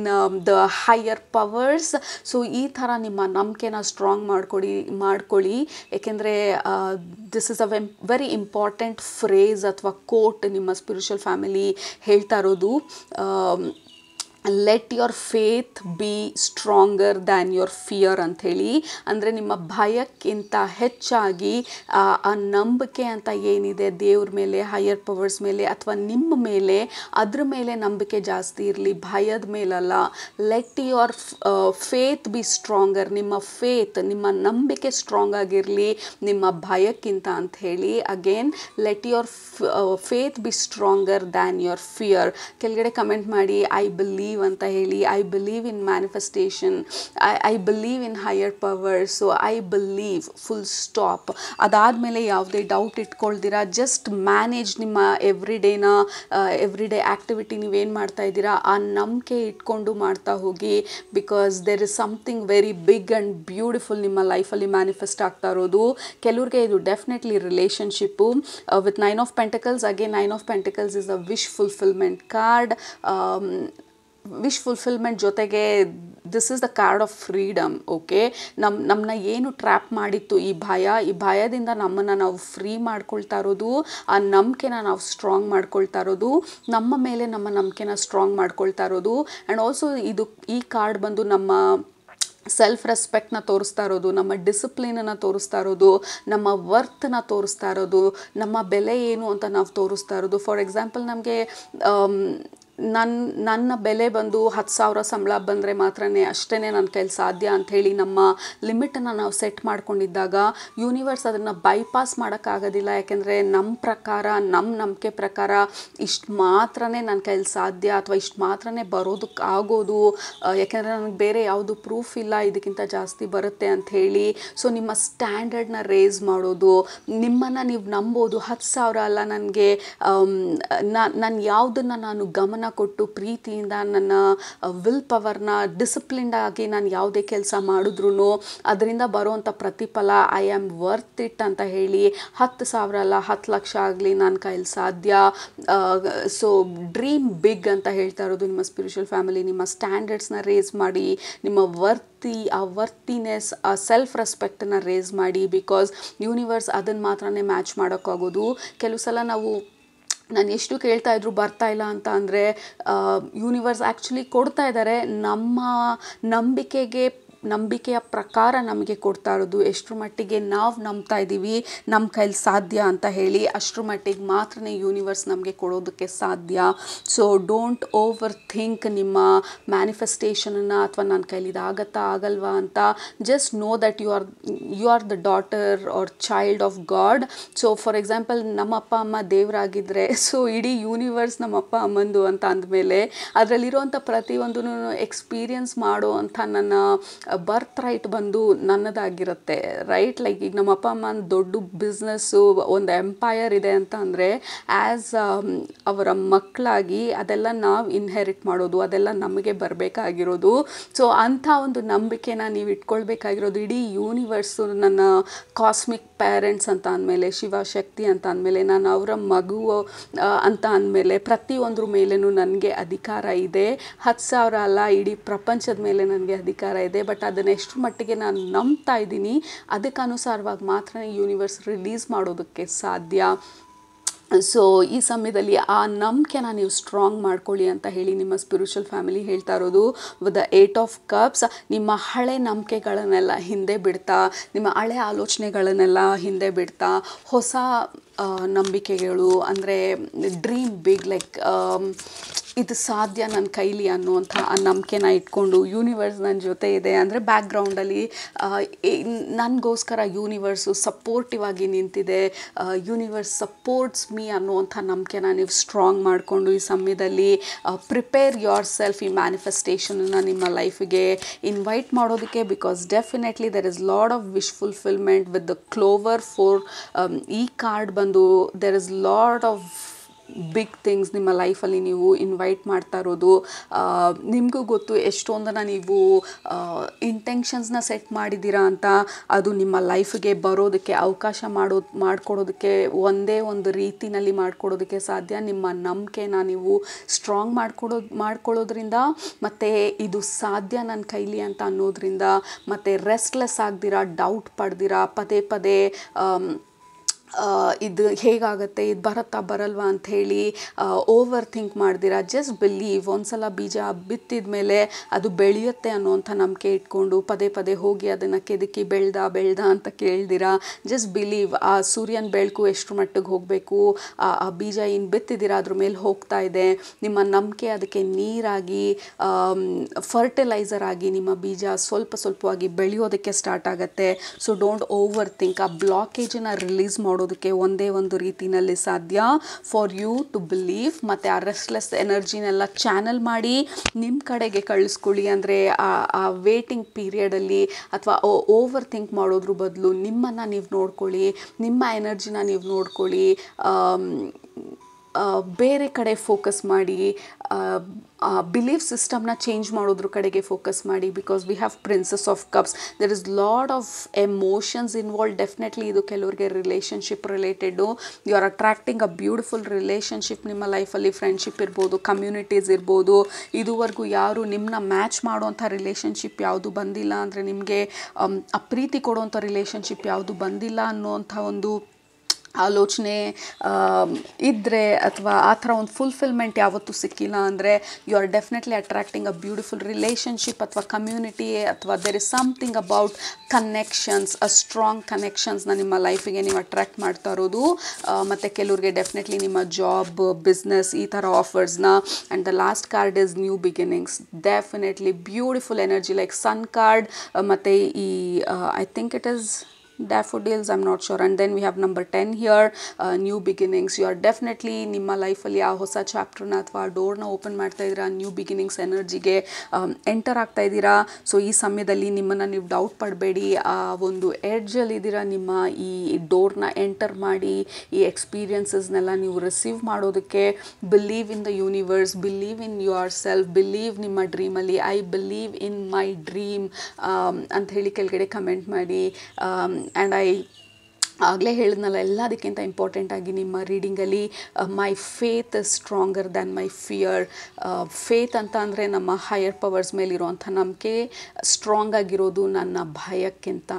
the higher powers. So ಈ ಥರ ನಿಮ್ಮ ನಂಬಿಕೆನ ಸ್ಟ್ರಾಂಗ್ ಮಾಡ್ಕೊಳ್ಳಿ. ಏಕೆಂದರೆ this is a very important phrase ಅಥವಾ ಕೋಟ್ ನಿಮ್ಮ ಸ್ಪಿರಿಚುವಲ್ ಫ್ಯಾಮಿಲಿ ಹೇಳ್ತಾ ಇರೋದು. Let your faith be stronger than your fear ಅಂಥೇಳಿ. ಅಂದರೆ ನಿಮ್ಮ ಭಯಕ್ಕಿಂತ ಹೆಚ್ಚಾಗಿ ಆ ನಂಬಿಕೆ ಅಂತ ಏನಿದೆ ದೇವ್ರ ಮೇಲೆ, ಹೈಯರ್ ಪವರ್ಸ್ ಮೇಲೆ ಅಥವಾ ನಿಮ್ಮ ಮೇಲೆ, ಅದ್ರ ಮೇಲೆ ನಂಬಿಕೆ ಜಾಸ್ತಿ ಇರಲಿ, ಭಯದ ಮೇಲಲ್ಲ. Let your faith be stronger. ನಿಮ್ಮ ಫೇತ್, ನಿಮ್ಮ ನಂಬಿಕೆ ಸ್ಟ್ರಾಂಗ್ ಆಗಿರಲಿ ನಿಮ್ಮ ಭಯಕ್ಕಿಂತ ಅಂಥೇಳಿ. Again, let your faith be stronger than your fear. ಕೆಳಗಡೆ ಕಮೆಂಟ್ ಮಾಡಿ ಐ ಬಿಲೀವ್ ಅಂತ ಹೇಳಿ. I believe in manifestation, I believe in higher power. So I believe, full stop. ಅದಾದಮೇಲೆ ಯಾವುದೇ ಡೌಟ್ ಇಟ್ಕೊಳ್ದಿರಾ ಜಸ್ಟ್ ಮ್ಯಾನೇಜ್ ನಿಮ್ಮ ಎವ್ರಿ ಡೇ ಆ್ಯಕ್ಟಿವಿಟಿ ನೀವೇನು ಮಾಡ್ತಾ ಇದ್ದೀರಾ ಆ ನಂಬಿಕೆ ಇಟ್ಕೊಂಡು ಮಾಡ್ತಾ ಹೋಗಿ. Because there is something very big and beautiful ನಿಮ್ಮ ಲೈಫಲ್ಲಿ ಮ್ಯಾನಿಫೆಸ್ಟ್ ಆಗ್ತಾ ಇರೋದು. ಕೆಲವ್ರಿಗೆ ಇದು definitely relationship with 9 of Pentacles. Again 9 of Pentacles is a wish fulfilment card. Wish fulfilment ಜೊತೆಗೆ this is the card of freedom. Okay, ನಮ್ಮನ್ನ ಏನು trap ಮಾಡಿತ್ತು ಈ ಭಯದಿಂದ ನಮ್ಮನ್ನು ನಾವು ಫ್ರೀ ಮಾಡ್ಕೊಳ್ತಾ ಇರೋದು, ಆ ನಂಬಿಕೆನ ನಾವು ಸ್ಟ್ರಾಂಗ್ ಮಾಡ್ಕೊಳ್ತಾ ಇರೋದು, ನಮ್ಮ ಮೇಲೆ ನಮ್ಮ ನಂಬಿಕೆನ ಸ್ಟ್ರಾಂಗ್ ಮಾಡ್ಕೊಳ್ತಾ ಇರೋದು. ಆ್ಯಂಡ್ ಆಲ್ಸೋ ಈ ಕಾರ್ಡ್ ಬಂದು ನಮ್ಮ ಸೆಲ್ಫ್ ರೆಸ್ಪೆಕ್ಟ್ನ ತೋರಿಸ್ತಾ ಇರೋದು, ನಮ್ಮ ಡಿಸಿಪ್ಲಿನನ್ನು ತೋರಿಸ್ತಾ ಇರೋದು, ನಮ್ಮ ವರ್ತನ ತೋರಿಸ್ತಾ ಇರೋದು, ನಮ್ಮ ಬೆಲೆ ಏನು ಅಂತ ನಾವು ತೋರಿಸ್ತಾ ಇರೋದು. ಫಾರ್ ಎಕ್ಸಾಂಪಲ್, ನಮಗೆ ನನ್ನ ಬೆಲೆ ಬಂದು 10,000 ಸಂಬಳ ಬಂದರೆ ಮಾತ್ರನೇ ಅಷ್ಟೇ ನನ್ನ ಕೈಲಿ ಸಾಧ್ಯ ಅಂಥೇಳಿ ನಮ್ಮ ಲಿಮಿಟನ್ನು ನಾವು ಸೆಟ್ ಮಾಡ್ಕೊಂಡಿದ್ದಾಗ ಯೂನಿವರ್ಸ್ ಅದನ್ನು ಬೈಪಾಸ್ ಮಾಡೋಕ್ಕಾಗೋದಿಲ್ಲ. ಯಾಕೆಂದರೆ ನಮ್ಮ ಪ್ರಕಾರ, ನಮ್ಮ ನಂಬಿಕೆ ಪ್ರಕಾರ ಇಷ್ಟು ಮಾತ್ರನೇ ನನ್ನ ಕೈಲಿ ಸಾಧ್ಯ ಅಥವಾ ಇಷ್ಟು ಮಾತ್ರನೇ ಬರೋದಕ್ಕಾಗೋದು, ಯಾಕೆಂದರೆ ನನಗೆ ಬೇರೆ ಯಾವುದು ಪ್ರೂಫ್ ಇಲ್ಲ ಇದಕ್ಕಿಂತ ಜಾಸ್ತಿ ಬರುತ್ತೆ ಅಂಥೇಳಿ. ಸೊ ನಿಮ್ಮ ಸ್ಟ್ಯಾಂಡರ್ಡ್ನ ರೇಸ್ ಮಾಡೋದು, ನಿಮ್ಮನ್ನು ನೀವು ನಂಬೋದು. 10,000 ಅಲ್ಲ, ನನಗೆ ನಾನು ಯಾವುದನ್ನು ನಾನು ಗಮನ ಕೊಟ್ಟು ಪ್ರೀತಿಯಿಂದ ನನ್ನ ವಿಲ್ ಪವರ್ನ ಡಿಸಿಪ್ಲಿನ್ಡ್ ಆಗಿ ನಾನು ಯಾವುದೇ ಕೆಲಸ ಮಾಡಿದ್ರೂ ಅದರಿಂದ ಬರುವಂಥ ಪ್ರತಿಫಲ ಐ ಆಮ್ ವರ್ತ್ ಇಟ್ ಅಂತ ಹೇಳಿ. 10,000 ಅಲ್ಲ, 10 ಲಕ್ಷ ಆಗಲಿ ನನ್ನ ಕೈಲಿ ಸಾಧ್ಯ. ಸೊ ಡ್ರೀಮ್ ಬಿಗ್ ಅಂತ ಹೇಳ್ತಾ ಇರೋದು ನಿಮ್ಮ ಸ್ಪಿರಿಚುವಲ್ ಫ್ಯಾಮಿಲಿ. ನಿಮ್ಮ ಸ್ಟ್ಯಾಂಡರ್ಡ್ಸ್ನ ರೇಸ್ ಮಾಡಿ, ನಿಮ್ಮ ಆ ವರ್ತಿನೆಸ್, ಆ ಸೆಲ್ಫ್ ರೆಸ್ಪೆಕ್ಟನ್ನು ರೇಸ್ ಮಾಡಿ. ಬಿಕಾಸ್ ಯೂನಿವರ್ಸ್ ಅದನ್ನು ಮಾತ್ರನೇ ಮ್ಯಾಚ್ ಮಾಡೋಕ್ಕಾಗೋದು. ಕೆಲವು ಸಲ ನಾನು ಎಷ್ಟು ಕೇಳ್ತಾ ಇದ್ರು ಬರ್ತಾ ಇಲ್ಲ ಅಂತ ಅಂದರೆ ಯೂನಿವರ್ಸ್ ಆ್ಯಕ್ಚುಲಿ ಕೊಡ್ತಾ ಇದ್ದಾರೆ. ನಮ್ಮ ನಂಬಿಕೆಗೆ ನಂಬಿಕೆಯ ಪ್ರಕಾರ ನಮಗೆ ಕೊಡ್ತಾ ಇರೋದು. ಎಷ್ಟರ ಮಟ್ಟಿಗೆ ನಾವು ನಂಬ್ತಾ ಇದ್ದೀವಿ ನಮ್ಮ ಕೈಲಿ ಸಾಧ್ಯ ಅಂತ ಹೇಳಿ, ಅಷ್ಟರ ಮಟ್ಟಿಗೆ ಮಾತ್ರ ಯೂನಿವರ್ಸ್ ನಮಗೆ ಕೊಡೋದಕ್ಕೆ ಸಾಧ್ಯ. ಸೊ ಡೋಂಟ್ ಓವರ್ ಥಿಂಕ್ ನಿಮ್ಮ ಮ್ಯಾನಿಫೆಸ್ಟೇಷನನ್ನು, ಅಥವಾ ನನ್ನ ಕೈಲಿ ಇದಾಗತ್ತಾ ಆಗಲ್ವಾ ಅಂತ. Just know that you are the daughter or child of God. So for example ನಮ್ಮ ಅಪ್ಪ ಅಮ್ಮ ದೇವರಾಗಿದ್ದರೆ, ಸೊ ಇಡೀ ಯೂನಿವರ್ಸ್ ನಮ್ಮ ಅಪ್ಪ ಅಮ್ಮಂದು ಅಂತ ಅಂದಮೇಲೆ ಅದರಲ್ಲಿರುವಂಥ ಪ್ರತಿಯೊಂದೂ ಎಕ್ಸ್ಪೀರಿಯನ್ಸ್ ಮಾಡೋ ಅಂಥ ನನ್ನ ಬರ್ತ್ ರೈಟ್ ಬಂದು ನನ್ನದಾಗಿರುತ್ತೆ, ರೈಟ್. ಲೈಕ್ ಈಗ ನಮ್ಮ ಅಪ್ಪ ಅಮ್ಮ ದೊಡ್ಡ ಬಿಸ್ನೆಸ್ಸು, ಒಂದು ಎಂಪೈರ್ ಇದೆ ಅಂತ ಅಂದರೆ ಆ್ಯಸ್ ಅವರ ಮಕ್ಕಳಾಗಿ ಅದೆಲ್ಲ ನಾವು ಇನ್ಹೆರಿಟ್ ಮಾಡೋದು, ಅದೆಲ್ಲ ನಮಗೆ ಬರಬೇಕಾಗಿರೋದು. ಸೊ ಅಂಥ ಒಂದು ನಂಬಿಕೆನ ನೀವು ಇಟ್ಕೊಳ್ಬೇಕಾಗಿರೋದು. ಇಡೀ ಯೂನಿವರ್ಸು ನನ್ನ ಕಾಸ್ಮಿಕ್ ಪೇರೆಂಟ್ಸ್ ಅಂತ ಅಂದಮೇಲೆ, ಶಿವಶಕ್ತಿ ಅಂತ ಅಂದಮೇಲೆ, ನಾನು ಅವರ ಮಗು ಅಂತ ಅಂದಮೇಲೆ ಪ್ರತಿಯೊಂದ್ರ ಮೇಲೇನೂ ನನಗೆ ಅಧಿಕಾರ ಇದೆ. 10,000 ಅಲ್ಲ, ಇಡೀ ಪ್ರಪಂಚದ ಮೇಲೆ ನನಗೆ ಅಧಿಕಾರ ಇದೆ. ಬಟ್ ಅದನ್ನು ಎಷ್ಟು ಮಟ್ಟಿಗೆ ನಾನು ನಂಬ್ತಾ ಇದ್ದೀನಿ ಅದಕ್ಕೆ ಅನುಸಾರವಾಗಿ ಮಾತ್ರ ಯೂನಿವರ್ಸ್ ರಿಲೀಸ್ ಮಾಡೋದಕ್ಕೆ ಸಾಧ್ಯ. ಸೊ ಈ ಸಮಯದಲ್ಲಿ ಆ ನಂಬಿಕೆನ ನೀವು ಸ್ಟ್ರಾಂಗ್ ಮಾಡ್ಕೊಳ್ಳಿ ಅಂತ ಹೇಳಿ ನಿಮ್ಮ ಸ್ಪಿರಿಚುವಲ್ ಫ್ಯಾಮಿಲಿ ಹೇಳ್ತಾ ಇರೋದು. ವಿತ್ ದ 8 ಆಫ್ ಕಪ್ಸ್, ನಿಮ್ಮ ಹಳೆ ನಂಬಿಕೆಗಳನ್ನೆಲ್ಲ ಹಿಂದೆ ಬಿಡ್ತಾ, ನಿಮ್ಮ ಹಳೆ ಆಲೋಚನೆಗಳನ್ನೆಲ್ಲ ಹಿಂದೆ ಬಿಡ್ತಾ, ಹೊಸ ನಂಬಿಕೆಗಳು ಅಂದರೆ ಡ್ರೀಮ್ ಬಿಗ್, ಲೈಕ್ ಇದು ಸಾಧ್ಯ ನನ್ನ ಕೈಲಿ ಅನ್ನುವಂಥ ಆ ನಂಬಿಕೆನ ಇಟ್ಕೊಂಡು ಯೂನಿವರ್ಸ್ ನನ್ನ ಜೊತೆ ಇದೆ ಅಂದರೆ ಬ್ಯಾಕ್ಗ್ರೌಂಡಲ್ಲಿ ನನಗೋಸ್ಕರ ಯೂನಿವರ್ಸು ಸಪೋರ್ಟಿವ್ ಆಗಿ ನಿಂತಿದೆ, ಯೂನಿವರ್ಸ್ ಸಪೋರ್ಟ್ಸ್ ಮೀ ಅನ್ನುವಂಥ ನಂಬಿಕೆನ ನೀವು ಸ್ಟ್ರಾಂಗ್ ಮಾಡಿಕೊಂಡು ಈ ಸಮಯದಲ್ಲಿ ಪ್ರಿಪೇರ್ ಯೋರ್ ಸೆಲ್ಫ್ ಈ ಮ್ಯಾನಿಫೆಸ್ಟೇಷನನ್ನು ನಿಮ್ಮ ಲೈಫಿಗೆ ಇನ್ವೈಟ್ ಮಾಡೋದಕ್ಕೆ. Because definitely there is lot of wish fulfilment with the clover 4. ಈ ಕಾರ್ಡ್ ಬಂದು there is lot of big things ನಿಮ್ಮ ಲೈಫಲ್ಲಿ ನೀವು ಇನ್ವೈಟ್ ಮಾಡ್ತಾ ಇರೋದು. ನಿಮಗೂ ಗೊತ್ತು ಎಷ್ಟೊಂದನ್ನು ನೀವು ಇಂಟೆನ್ಷನ್ಸ್ನ ಸೆಟ್ ಮಾಡಿದ್ದೀರಾ ಅಂತ. ಅದು ನಿಮ್ಮ ಲೈಫಿಗೆ ಬರೋದಕ್ಕೆ ಅವಕಾಶ ಮಾಡಿಕೊಡೋದಕ್ಕೆ ಒಂದೇ ಒಂದು ರೀತಿನಲ್ಲಿ ಮಾಡಿಕೊಡೋದಕ್ಕೆ ಸಾಧ್ಯ. ನಿಮ್ಮ ನಂಬಿಕೆನ ನೀವು ಸ್ಟ್ರಾಂಗ್ ಮಾಡ್ಕೊಳ್ಳೋದ್ರಿಂದ, ಮತ್ತು ಇದು ಸಾಧ್ಯ ನನ್ನ ಕೈಲಿ ಅಂತ ಅನ್ನೋದ್ರಿಂದ, ಮತ್ತು ರೆಸ್ಟ್ಲೆಸ್ ಆಗ್ದಿರಾ, ಡೌಟ್ ಪಡ್ದಿರಾ, ಪದೇ ಪದೇ ಇದು ಹೇಗಾಗುತ್ತೆ, ಇದು ಬರುತ್ತಾ ಬರಲ್ವಾ ಅಂಥೇಳಿ ಓವರ್ ಥಿಂಕ್ ಮಾಡ್ದಿರಾ. Just believe. ಒಂದ್ಸಲ ಬೀಜ ಬಿತ್ತಿದ ಮೇಲೆ ಅದು ಬೆಳೆಯುತ್ತೆ ಅನ್ನೋವಂಥ ನಂಬಿಕೆ ಇಟ್ಕೊಂಡು ಪದೇ ಪದೇ ಹೋಗಿ ಅದನ್ನು ಕೆದಕಿ ಬೆಳ್ದ ಅಂತ ಕೇಳ್ದಿರಾ. Just believe. ಆ ಸೂರ್ಯನ ಬೆಳಕು ಎಷ್ಟು ಮಟ್ಟಿಗೆ ಹೋಗಬೇಕು, ಆ ಬೀಜ ಏನು ಬಿತ್ತಿದ್ದೀರಾ ಅದ್ರ ಮೇಲೆ ಹೋಗ್ತಾ ಇದೆ. ನಿಮ್ಮ ನಂಬಿಕೆ ಅದಕ್ಕೆ ನೀರಾಗಿ, ಫರ್ಟಿಲೈಸರ್ ಆಗಿ ನಿಮ್ಮ ಬೀಜ ಸ್ವಲ್ಪವಾಗಿ ಬೆಳೆಯೋದಕ್ಕೆ ಸ್ಟಾರ್ಟ್ ಆಗುತ್ತೆ. So don't over think. ಆ ಬ್ಲಾಕೇಜನ್ನು ರಿಲೀಸ್ ಮಾಡೋದಕ್ಕೆ ಒಂದೇ ಒಂದು ರೀತಿಯಲ್ಲಿ ಸಾಧ್ಯ, ಫಾರ್ ಯು ಟು ಬಿಲೀವ್. ಮತ್ತು ಆ ರೆಸ್ಟ್ಲೆಸ್ ಎನರ್ಜಿನೆಲ್ಲ ಚಾನಲ್ ಮಾಡಿ ನಿಮ್ಮ ಕಡೆಗೆ ಕಳಿಸ್ಕೊಳ್ಳಿ. ಅಂದರೆ ಆ ವೇಟಿಂಗ್ ಪೀರಿಯಡಲ್ಲಿ ಅಥವಾ ಓವರ್ ಥಿಂಕ್ ಮಾಡೋದ್ರ ಬದಲು ನಿಮ್ಮನ್ನು ನೀವು ನೋಡ್ಕೊಳ್ಳಿ, ನಿಮ್ಮ ಎನರ್ಜಿನ ನೀವು ನೋಡ್ಕೊಳ್ಳಿ, ಬೇರೆ ಕಡೆ ಫೋಕಸ್ ಮಾಡಿ, ಬಿಲೀಫ್ ಸಿಸ್ಟಮ್ನ ಚೇಂಜ್ ಮಾಡೋದ್ರ ಕಡೆಗೆ ಫೋಕಸ್ ಮಾಡಿ. Because we have princess of cups. There is lot of emotions involve. Definitely ಇದು ಕೆಲವರಿಗೆ relationship related. You are attracting a beautiful relationship ನಿಮ್ಮ ಲೈಫಲ್ಲಿ. ಫ್ರೆಂಡ್ಶಿಪ್ ಇರ್ಬೋದು, ಕಮ್ಯುನಿಟೀಸ್ ಇರ್ಬೋದು. ಇದುವರೆಗೂ ಯಾರು ನಿಮ್ಮನ್ನ ಮ್ಯಾಚ್ ಮಾಡುವಂಥ ರಿಲೇಷನ್ಶಿಪ್ ಯಾವುದು ಬಂದಿಲ್ಲ ಅಂದರೆ, ನಿಮಗೆ ಆ ಪ್ರೀತಿ ಕೊಡುವಂಥ ರಿಲೇಷನ್ಶಿಪ್ ಯಾವುದು ಬಂದಿಲ್ಲ ಅನ್ನುವಂಥ ಒಂದು ಆಲೋಚನೆ ಇದ್ದರೆ, ಅಥವಾ ಆ ಥರ ಒಂದು ಫುಲ್ಫಿಲ್ಮೆಂಟ್ ಯಾವತ್ತೂ ಸಿಕ್ಕಿಲ್ಲ ಅಂದರೆ, you are definitely attracting a beautiful relationship ಅಥವಾ ಕಮ್ಯುನಿಟಿ, ಅಥವಾ there is something about connections, a strong ಕನೆಕ್ಷನ್ಸ್ನ ನಿಮ್ಮ ಲೈಫಿಗೆ ನೀವು ಅಟ್ರಾಕ್ಟ್ ಮಾಡ್ತಾ ಇರೋದು. ಮತ್ತು ಕೆಲವ್ರಿಗೆ ಡೆಫಿನೆಟ್ಲಿ ನಿಮ್ಮ ಜಾಬ್, ಬಿಸ್ನೆಸ್ ಈ ಥರ ಆಫರ್ಸ್ನ. And the last card is new beginnings. Definitely beautiful energy, like sun card. ಮತ್ತು ಈ I think it is daffodils, I'm not sure. And then we have number 10 here, new beginnings. You are definitely ನಿಮ್ಮ ಲೈಫಲ್ಲಿ ಆ ಹೊಸ ಚಾಪ್ಟರ್ನ ಅಥವಾ ಡೋರ್ನ open ಮಾಡ್ತಾ ಇದ್ದೀರಾ, new beginnings ಎನರ್ಜಿಗೆ enter ಆಗ್ತಾ ಇದ್ದೀರಾ. ಸೊ ಈ ಸಮಯದಲ್ಲಿ ನಿಮ್ಮನ್ನು ನೀವು ಡೌಟ್ ಪಡಬೇಡಿ, ಆ ಒಂದು ಎಡ್ಜಲ್ಲಿ ಇದ್ದೀರಾ. ನಿಮ್ಮ ಈ ಡೋರ್ನ ಎಂಟರ್ ಮಾಡಿ ಈ ಎಕ್ಸ್ಪೀರಿಯನ್ಸಸ್ನೆಲ್ಲ ನೀವು ರಿಸೀವ್ ಮಾಡೋದಕ್ಕೆ believe in the universe, believe in yourself, believe ನಿಮ್ಮ ಡ್ರೀಮಲ್ಲಿ. I believe in my dream ಅಂತ ಹೇಳಿ ಕೆಳಗಡೆ ಕಮೆಂಟ್ ಮಾಡಿ. ಆ್ಯಂಡ್ ಆಗಲೇ ಹೇಳಿದ್ನಲ್ಲ, ಎಲ್ಲದಕ್ಕಿಂತ ಇಂಪಾರ್ಟೆಂಟಾಗಿ ನಿಮ್ಮ ರೀಡಿಂಗಲ್ಲಿ my faith is stronger than my fear. Faith ಅಂತ ಅಂದರೆ ನಮ್ಮ ಹೈಯರ್ ಪವರ್ಸ್ ಮೇಲಿರುವಂಥ ನಂಬಿಕೆ. ಸ್ಟ್ರಾಂಗ್ ಆಗಿರೋದು ನನ್ನ ಭಯಕ್ಕಿಂತ,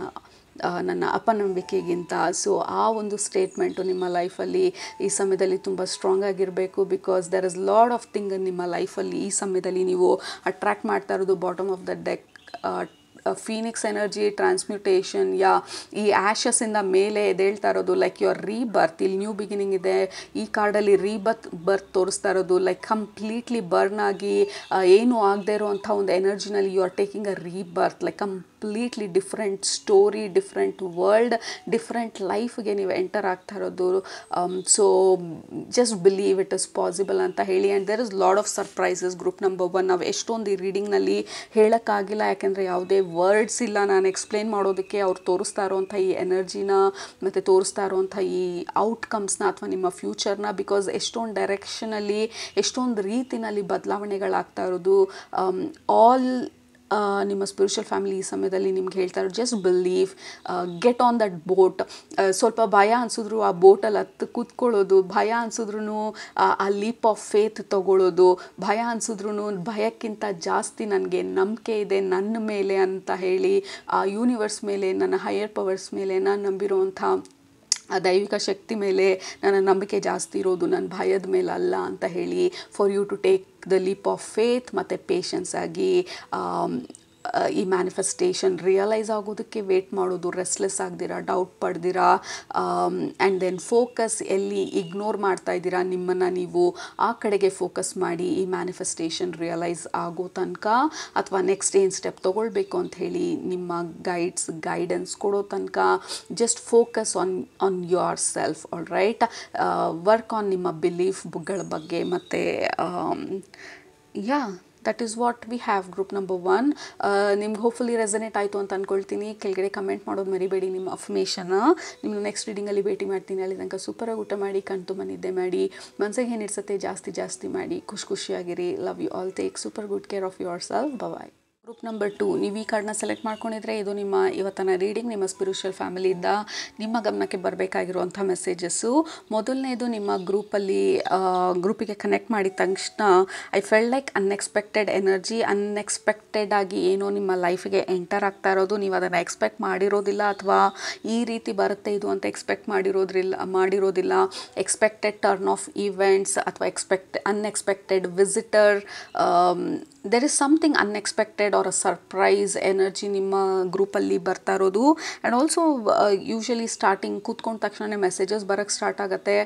ನನ್ನ ಅಪನಂಬಿಕೆಗಿಂತ. ಸೊ ಆ ಒಂದು ಸ್ಟೇಟ್ಮೆಂಟು ನಿಮ್ಮ ಲೈಫಲ್ಲಿ ಈ ಸಮಯದಲ್ಲಿ ತುಂಬ ಸ್ಟ್ರಾಂಗ್ ಆಗಿರಬೇಕು. Because there is lot of thing ನಿಮ್ಮ ಲೈಫಲ್ಲಿ ಈ ಸಮಯದಲ್ಲಿ ನೀವು ಅಟ್ರ್ಯಾಕ್ಟ್ ಮಾಡ್ತಾ ಇರೋದು. Bottom of the deck phoenix energy transmutation ಈ ಆ್ಯಶಸ್ಸಿಂದ ಮೇಲೆ ಎದ್ದೇಳ್ತಾ ಇರೋದು ಲೈಕ್ ಯುವರ್ ರೀಬರ್ತ್. ಇಲ್ಲಿ ನ್ಯೂ ಬಿಗಿನಿಂಗ್ ಇದೆ. ಈ ಕಾರ್ಡಲ್ಲಿ ಬರ್ತ್ ತೋರಿಸ್ತಾ ಇರೋದು ಲೈಕ್ ಕಂಪ್ಲೀಟ್ಲಿ ಬರ್ನ್ ಆಗಿ ಏನೂ ಆಗದೆ ಇರೋವಂಥ ಒಂದು ಎನರ್ಜಿನಲ್ಲಿ you are taking a rebirth, like completely different story, different world, different ಲೈಫ್ಗೆ ನೀವು ಎಂಟರ್ ಆಗ್ತಾ ಇರೋದು. So just believe it is possible ಅಂತ ಹೇಳಿ. And there is lot of surprises group number 1. ನಾವು ಎಷ್ಟೊಂದು ಈ ರೀಡಿಂಗ್ನಲ್ಲಿ ಹೇಳೋಕ್ಕಾಗಿಲ್ಲ, ಯಾಕೆಂದರೆ ಯಾವುದೇ ವರ್ಡ್ಸ್ ಇಲ್ಲ ನಾನು ಎಕ್ಸ್ಪ್ಲೇನ್ ಮಾಡೋದಕ್ಕೆ. ಅವ್ರು ತೋರಿಸ್ತಾ ಇರೋವಂಥ ಈ ಎನರ್ಜಿನ ಮತ್ತು ತೋರಿಸ್ತಾ ಇರೋವಂಥ ಈ ಔಟ್ಕಮ್ಸ್ನ ಅಥವಾ ನಿಮ್ಮ ಫ್ಯೂಚರ್ನ, ಬಿಕಾಸ್ ಎಷ್ಟೊಂದು ಡೈರೆಕ್ಷನಲ್ಲಿ ಎಷ್ಟೊಂದು ರೀತಿನಲ್ಲಿ ಬದಲಾವಣೆಗಳಾಗ್ತಾ ಇರೋದು. ಆಲ್ ನಿಮ್ಮ ಸ್ಪಿರಿಚುವಲ್ ಫ್ಯಾಮಿಲಿ ಈ ಸಮಯದಲ್ಲಿ ನಿಮ್ಗೆ ಹೇಳ್ತಾರೆ just believe, get on that boat. ಸ್ವಲ್ಪ ಭಯ ಅನಿಸಿದ್ರು ಆ ಬೋಟಲ್ಲಿ ಹತ್ತು ಕೂತ್ಕೊಳ್ಳೋದು, ಭಯ ಅನಿಸಿದ್ರು ಆ ಲೀಪ್ ಆಫ್ ಫೇತ್ ತೊಗೊಳ್ಳೋದು, ಭಯ ಅನಿಸಿದ್ರು ಭಯಕ್ಕಿಂತ ಜಾಸ್ತಿ ನನಗೆ ನಂಬಿಕೆ ಇದೆ ನನ್ನ ಮೇಲೆ ಅಂತ ಹೇಳಿ, ಆ ಯೂನಿವರ್ಸ್ ಮೇಲೆ, ನನ್ನ ಹೈಯರ್ ಪವರ್ಸ್ ಮೇಲೆ ನಾನು ನಂಬಿರುವಂಥ ಆ ದೈವಿಕ ಶಕ್ತಿ ಮೇಲೆ ನನ್ನ ನಂಬಿಕೆ ಜಾಸ್ತಿ ಇರೋದು, ನನ್ನ ಭಯದ ಮೇಲೆ ಅಲ್ಲ ಅಂತ ಹೇಳಿ, for you to take the leap of faith ಮತ್ತು ಪೇಷನ್ಸ್ ಆಗಿ ಈ ಮ್ಯಾನಿಫೆಸ್ಟೇಷನ್ ರಿಯಲೈಸ್ ಆಗೋದಕ್ಕೆ ವೇಟ್ ಮಾಡೋದು, ರೆಸ್ಟ್ಲೆಸ್ ಆಗ್ದಿರಾ, ಡೌಟ್ ಪಡ್ದಿರಾ, ಆ್ಯಂಡ್ ದೆನ್ ಫೋಕಸ್ ಎಲ್ಲಿ ಇಗ್ನೋರ್ ಮಾಡ್ತಾ ಇದ್ದೀರಾ ನಿಮ್ಮನ್ನು ನೀವು ಆ ಕಡೆಗೆ ಫೋಕಸ್ ಮಾಡಿ ಈ ಮ್ಯಾನಿಫೆಸ್ಟೇಷನ್ ರಿಯಲೈಸ್ ಆಗೋ ತನಕ, ಅಥವಾ ನೆಕ್ಸ್ಟ್ ಏನು ಸ್ಟೆಪ್ ತೊಗೊಳ್ಬೇಕು ಅಂತ ಹೇಳಿ ನಿಮ್ಮ ಗೈಡೆನ್ಸ್ ಕೊಡೋ ತನಕ just focus on your self. All right, work on ನಿಮ್ಮ ಬಿಲೀಫ್ಗಳ ಬಗ್ಗೆ. ಮತ್ತು that is what we have group number 1. ನಿಮ್ಗೆ ಹೋಪ್ಫುಲಿ ರೆಸನೇಟ್ ಆಯಿತು ಅಂತ ಅಂದ್ಕೊಳ್ತೀನಿ. ಕೆಳಗಡೆ ಕಮೆಂಟ್ ಮಾಡೋದು ಮರಿಬೇಡಿ ನಿಮ್ಮ ಅಫರ್ಮೇಷನ್ನ. ನಿಮ್ಮನ್ನು ನೆಕ್ಸ್ಟ್ ರೀಡಿಂಗಲ್ಲಿ ಭೇಟಿ ಮಾಡ್ತೀನಿ. ಅಲ್ಲಿ ತನಕ ಸೂಪರಾಗಿ ಊಟ ಮಾಡಿ, ಕಣ್ತುಂಬ ನಿದ್ದೆ ಮಾಡಿ, ಮನಸ್ಸಿಗೆ ಏನಿಡ್ಸತ್ತೆ ಜಾಸ್ತಿ ಮಾಡಿ, ಖುಷಿಯಾಗಿರಿ. Love you all. Take super good care of yourself. Bye. Group number 2, ನೀವು ಈ ಕಾರ್ಡ್ನ ಸೆಲೆಕ್ಟ್ ಮಾಡ್ಕೊಂಡಿದ್ರೆ ಇದು ನಿಮ್ಮ ಇವತ್ತಿನ ರೀಡಿಂಗ್. ನಿಮ್ಮ ಸ್ಪಿರಿಚುವಲ್ ಫ್ಯಾಮಿಲಿಯಿಂದ ನಿಮ್ಮ ಗಮನಕ್ಕೆ ಬರಬೇಕಾಗಿರುವಂಥ ಮೆಸೇಜಸ್ಸು. ಮೊದಲನೇದು, ನಿಮ್ಮ ಗ್ರೂಪಿಗೆ ಕನೆಕ್ಟ್ ಮಾಡಿದ ತಕ್ಷಣ I felt like unexpected energy. Unexpected ಆಗಿ ಏನೋ ನಿಮ್ಮ ಲೈಫಿಗೆ ಎಂಟರ್ ಆಗ್ತಾ ಇರೋದು. ನೀವು ಅದನ್ನು ಎಕ್ಸ್ಪೆಕ್ಟ್ ಮಾಡಿರೋದಿಲ್ಲ, ಅಥವಾ ಈ ರೀತಿ ಬರುತ್ತೆ ಇದು ಅಂತ ಎಕ್ಸ್ಪೆಕ್ಟ್ ಮಾಡಿರೋದಿಲ್ಲ. ಎಕ್ಸ್ಪೆಕ್ಟೆಡ್ ಟರ್ನ್ ಆಫ್ ಈವೆಂಟ್ಸ್ ಅಥವಾ unexpected visitor. There is something unexpected or a surprise energy ನಿಮ್ಮ ಗ್ರೂಪಲ್ಲಿ ಬರ್ತಾ ಇರೋದು. ಆ್ಯಂಡ್ ಆಲ್ಸೋ ಯೂಶ್ವಲಿ ಸ್ಟಾರ್ಟಿಂಗ್ ಕೂತ್ಕೊಂಡ ತಕ್ಷಣ ಮೆಸೇಜಸ್ ಬರೋಕ್ಕೆ ಸ್ಟಾರ್ಟ್ ಆಗುತ್ತೆ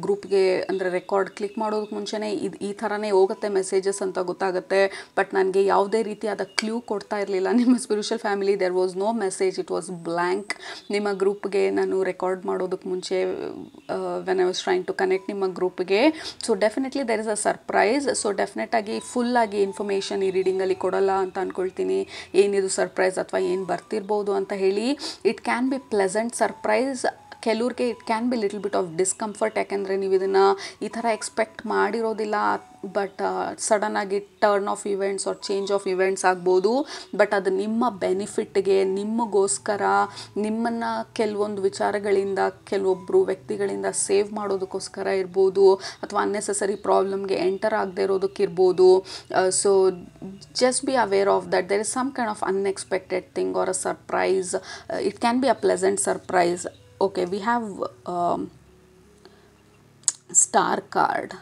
ಗ್ರೂಪ್ಗೆ. ಅಂದರೆ ರೆಕಾರ್ಡ್ ಕ್ಲಿಕ್ ಮಾಡೋದಕ್ಕೆ ಮುಂಚೆನೇ ಈ ಥರನೇ ಹೋಗುತ್ತೆ ಮೆಸೇಜಸ್ ಅಂತ ಗೊತ್ತಾಗುತ್ತೆ. ಬಟ್ ನನಗೆ ಯಾವುದೇ ರೀತಿಯಾದ ಕ್ಲೂ ಕೊಡ್ತಾ ಇರಲಿಲ್ಲ ನಿಮ್ಮ spiritual family. There was no message, it was blank. ನಿಮ್ಮ ಗ್ರೂಪ್ಗೆ ನಾನು ರೆಕಾರ್ಡ್ ಮಾಡೋದಕ್ಕೆ ಮುಂಚೆ when I was trying to connect ನಿಮ್ಮ ಗ್ರೂಪ್ಗೆ. So definitely there is a surprise. So ಡೆಫಿನೆಟಾಗಿ ಫುಲ್ಲಾಗಿ ಇನ್ಫಾರ್ಮೇಷನ್ ಈ ರೀಡಿಂಗಲ್ಲಿ ಕೊಡಲ್ಲ ಅಂತ ಅಂದ್ಕೊಳ್ತೀನಿ. ಏನಿದು ಸರ್ಪ್ರೈಸ್ ಅಥವಾ ಏನು ಬರ್ತಿರ್ಬೋದು ಅಂತ ಹೇಳಿ. It can be pleasant surprise. ಕೆಲವ್ರಿಗೆ it can be little bit of discomfort, ಯಾಕೆಂದರೆ ನೀವು ಇದನ್ನು ಈ ಥರ ಎಕ್ಸ್ಪೆಕ್ಟ್ ಮಾಡಿರೋದಿಲ್ಲ. ಬಟ್ ಸಡನ್ನಾಗಿ turn of events or change of events ಆಗ್ಬೋದು. ಬಟ್ ಅದು ನಿಮ್ಮ ಬೆನಿಫಿಟ್ಗೆ, ನಿಮಗೋಸ್ಕರ, ನಿಮ್ಮನ್ನು ಕೆಲವೊಂದು ವಿಚಾರಗಳಿಂದ, ಕೆಲವೊಬ್ಬರು ವ್ಯಕ್ತಿಗಳಿಂದ ಸೇವ್ ಮಾಡೋದಕ್ಕೋಸ್ಕರ ಇರ್ಬೋದು, ಅಥವಾ ಅನ್ನೆಸೆಸರಿ ಪ್ರಾಬ್ಲಮ್ಗೆ ಎಂಟರ್ ಆಗದೆ ಇರೋದಕ್ಕಿರ್ಬೋದು. So just be aware of that. There is some kind of unexpected thing or a surprise. It can be a pleasant surprise. Okay, we have star card.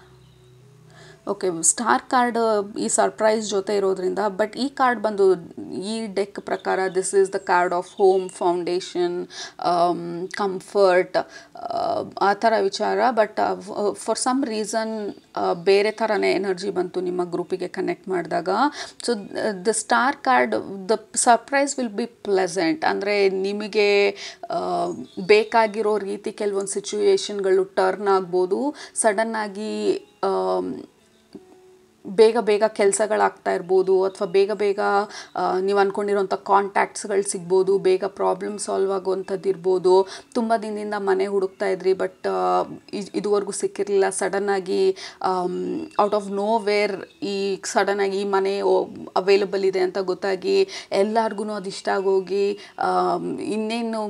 Okay, star card ಈ surprise ಜೊತೆ ಇರೋದ್ರಿಂದ. But ಈ card ಬಂದು ಈ deck ಪ್ರಕಾರ this is the card of home, foundation, comfort, ಆ ಥರ ವಿಚಾರ. ಬಟ್ ಫಾರ್ ಸಮ್ ರೀಸನ್ ಬೇರೆ ಥರನೇ ಎನರ್ಜಿ ಬಂತು ನಿಮ್ಮ ಗ್ರೂಪಿಗೆ ಕನೆಕ್ಟ್ ಮಾಡಿದಾಗ. So the star card, the surprise will be pleasant. ಅಂದರೆ ನಿಮಗೆ ಬೇಕಾಗಿರೋ ರೀತಿ ಕೆಲವೊಂದು ಸಿಚುವೇಶನ್ಗಳು ಟರ್ನ್ ಆಗ್ಬೋದು. ಸಡನ್ನಾಗಿ ಬೇಗ ಕೆಲಸಗಳಾಗ್ತಾ ಇರ್ಬೋದು, ಅಥವಾ ಬೇಗ ನೀವು ಅಂದ್ಕೊಂಡಿರೋಂಥ ಕಾಂಟ್ಯಾಕ್ಟ್ಸ್ಗಳು ಸಿಗ್ಬೋದು, ಬೇಗ ಪ್ರಾಬ್ಲಮ್ ಸಾಲ್ವ್ ಆಗುವಂಥದ್ದು ಇರ್ಬೋದು. ತುಂಬ ದಿನದಿಂದ ಮನೆ ಹುಡುಕ್ತಾ ಇದ್ರಿ, ಬಟ್ ಇದುವರೆಗೂ ಸಿಕ್ಕಿರಲಿಲ್ಲ. ಸಡನ್ನಾಗಿ ಔಟ್ ಆಫ್ ನೋ ವೇರ್ ಸಡನ್ನಾಗಿ ಈ ಮನೆ ಅವೈಲಬಲ್ ಇದೆ ಅಂತ ಗೊತ್ತಾಗಿ ಎಲ್ಲರಿಗೂ ಅದು ಇಷ್ಟ ಆಗೋಗಿ ಇನ್ನೇನು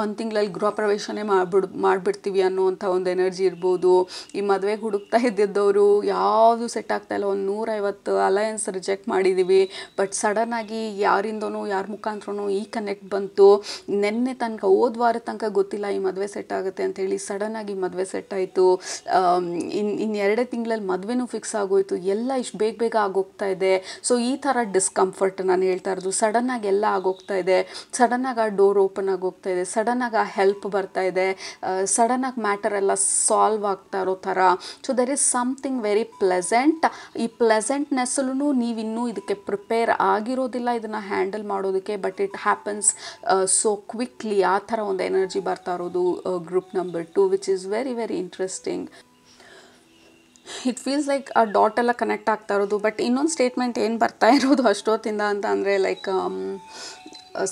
1 ತಿಂಗಳಲ್ಲಿ ಗೃಹ ಪ್ರವೇಶನೇ ಮಾಡಿಬಿಡ್ತೀವಿ ಅನ್ನೋವಂಥ ಒಂದು ಎನರ್ಜಿ ಇರ್ಬೋದು. ಈ ಮದುವೆಗೆ ಹುಡುಕ್ತಾ ಇದ್ದಿದ್ದವರು ಯಾವುದು ಸೆಟ್ ಆಗ್ತಾಯಿಲ್ಲ, ಒಂದು 150 ಅಲಯನ್ಸ್ ರಿಜೆಕ್ಟ್ ಮಾಡಿದ್ದೀವಿ. ಬಟ್ ಸಡನ್ನಾಗಿ ಯಾರಿಂದನೂ ಯಾರ ಮುಖಾಂತರನೂ ಈ ಕನೆಕ್ಟ್ ಬಂತು. ನೆನ್ನೆ ತನಕ ಹೋದ ವಾರ ತನಕ ಗೊತ್ತಿಲ್ಲ ಈ ಮದುವೆ ಸೆಟ್ ಆಗುತ್ತೆ ಅಂಥೇಳಿ, ಸಡನ್ನಾಗಿ ಮದುವೆ ಸೆಟ್ ಆಯಿತು. ಇನ್ನು 2 ತಿಂಗಳಲ್ಲಿ ಮದುವೆನೂ ಫಿಕ್ಸ್ ಆಗೋಯ್ತು. ಎಲ್ಲ ಇಷ್ಟು ಬೇಗ ಬೇಗ ಆಗೋಗ್ತಾ ಇದೆ. ಸೊ ಈ ಥರ ಡಿಸ್ಕಂಫರ್ಟ್ ನಾನು ಹೇಳ್ತಾ ಇರೋದು. ಸಡನ್ನಾಗಿ ಎಲ್ಲ ಆಗೋಗ್ತಾ ಇದೆ, ಸಡನ್ನಾಗಿ ಆ ಡೋರ್ ಓಪನ್ ಆಗೋಗ್ತಾ ಇದೆ, ಸಡನ್ನಾಗಿ ಆ ಹೆಲ್ಪ್ ಬರ್ತಾ ಇದೆ, ಸಡನ್ನಾಗಿ ಮ್ಯಾಟರ್ ಎಲ್ಲ ಸಾಲ್ವ್ ಆಗ್ತಾ ಇರೋ ಥರ. So there is something very pleasant. ಈ ಪ್ಲೆಸೆಂಟ್ನೆಸ್ಸಲ್ಲೂ ನೀವಿನ್ನೂ ಇದಕ್ಕೆ ಪ್ರಿಪೇರ್ ಆಗಿರೋದಿಲ್ಲ ಇದನ್ನು ಹ್ಯಾಂಡಲ್ ಮಾಡೋದಕ್ಕೆ. But it happens so quickly. ಆ ಥರ ಒಂದು ಎನರ್ಜಿ ಬರ್ತಾ ಇರೋದು group number 2, which is very very interesting. It feels like ಆ ಡಾಟ್ ಎಲ್ಲ ಕನೆಕ್ಟ್ ಆಗ್ತಾ ಇರೋದು. ಬಟ್ ಇನ್ನೊಂದು ಸ್ಟೇಟ್ಮೆಂಟ್ ಏನು ಬರ್ತಾ ಇರೋದು ಅಷ್ಟೊತ್ತಿಂದ ಅಂತ ಅಂದರೆ, ಲೈಕ್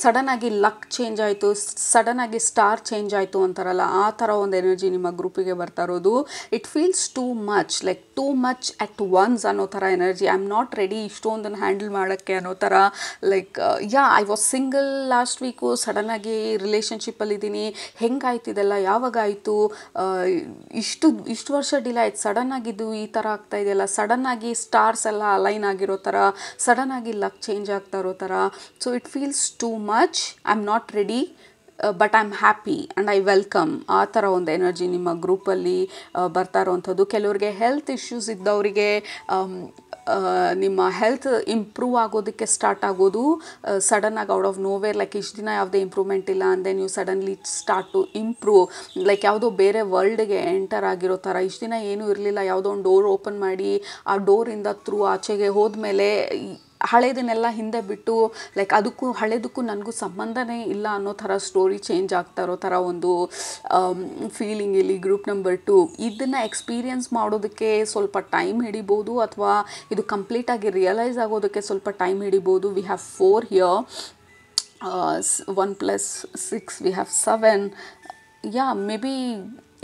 ಸಡನ್ನಾಗಿ ಲಕ್ ಚೇಂಜ್ ಆಯಿತು, ಸಡನ್ನಾಗಿ ಸ್ಟಾರ್ ಚೇಂಜ್ ಆಯಿತು ಅಂತಾರಲ್ಲ, ಆ ಥರ ಒಂದು ಎನರ್ಜಿ ನಿಮ್ಮ ಗ್ರೂಪಿಗೆ ಬರ್ತಾ ಇರೋದು. It feels too much, like too much at once ಅನ್ನೋ ಥರ energy. I am not ready ಇಷ್ಟೊಂದನ್ನು ಹ್ಯಾಂಡಲ್ ಮಾಡೋಕ್ಕೆ ಅನ್ನೋ ಥರ. Like I was single last week, ಸಡನ್ನಾಗಿ ರಿಲೇಷನ್ಶಿಪ್ಪಲ್ಲಿದ್ದೀನಿ, ಹೆಂಗಾಯ್ತು ಇದೆಲ್ಲ, ಯಾವಾಗಾಯಿತು, ಇಷ್ಟು ವರ್ಷ ಡಿಲೇ ಆಯ್ತು, ಸಡನ್ನಾಗಿದ್ದು ಈ ಥರ ಆಗ್ತಾ ಇದೆಯಲ್ಲ, ಸಡನ್ನಾಗಿ ಸ್ಟಾರ್ಸ್ ಎಲ್ಲ ಅಲೈನ್ ಆಗಿರೋ ಥರ, ಸಡನ್ನಾಗಿ ಲಕ್ ಚೇಂಜ್ ಆಗ್ತಾ ಇರೋ ಥರ. So it feels too much. I am not ready but I am happy and I welcome. ಆ ಥರ ಒಂದು ಎನರ್ಜಿ ನಿಮ್ಮ ಗ್ರೂಪಲ್ಲಿ ಬರ್ತಾ ಇರೋವಂಥದ್ದು. ಕೆಲವರಿಗೆ ಹೆಲ್ತ್ ಇಶ್ಯೂಸ್ ಇದ್ದವರಿಗೆ ನಿಮ್ಮ ಹೆಲ್ತ್ ಇಂಪ್ರೂವ್ ಆಗೋದಕ್ಕೆ ಸ್ಟಾರ್ಟ್ ಆಗೋದು ಸಡನ್ನಾಗಿ ಔಟ್ ಆಫ್ ನೋವೇರ್. ಲೈಕ್ ಇಷ್ಟು ದಿನ ಯಾವುದೇ ಇಂಪ್ರೂವ್ಮೆಂಟ್ ಇಲ್ಲ ಅಂದೆ ನೀವು suddenly start to improve. Like ಯಾವುದೋ ಬೇರೆ ವರ್ಲ್ಡ್ಗೆ ಎಂಟರ್ ಆಗಿರೋ ಥರ. ಇಷ್ಟು ದಿನ ಏನೂ ಇರಲಿಲ್ಲ, ಯಾವುದೋ ಒಂದು ಡೋರ್ ಓಪನ್ ಮಾಡಿ ಆ ಡೋರಿಂದ ಥ್ರೂ ಆಚೆಗೆ ಹೋದ್ಮೇಲೆ ಹಳೇದನ್ನೆಲ್ಲ ಹಿಂದೆ ಬಿಟ್ಟು, ಲೈಕ್ ಅದಕ್ಕೂ ಹಳೇದಕ್ಕೂ ನನಗೂ ಸಂಬಂಧನೇ ಇಲ್ಲ ಅನ್ನೋ ಥರ ಸ್ಟೋರಿ ಚೇಂಜ್ ಆಗ್ತಾ ಇರೋ ಥರ ಒಂದು ಫೀಲಿಂಗ್ ಇಲ್ಲಿ ಗ್ರೂಪ್ ನಂಬರ್ 2. ಇದನ್ನು ಎಕ್ಸ್ಪೀರಿಯನ್ಸ್ ಮಾಡೋದಕ್ಕೆ ಸ್ವಲ್ಪ ಟೈಮ್ ಹಿಡಿಬೋದು, ಅಥವಾ ಇದು ಕಂಪ್ಲೀಟಾಗಿ ರಿಯಲೈಸ್ ಆಗೋದಕ್ಕೆ ಸ್ವಲ್ಪ ಟೈಮ್ ಹಿಡಿಬೋದು. We have 4 here, 1 + 6 we have 7. May be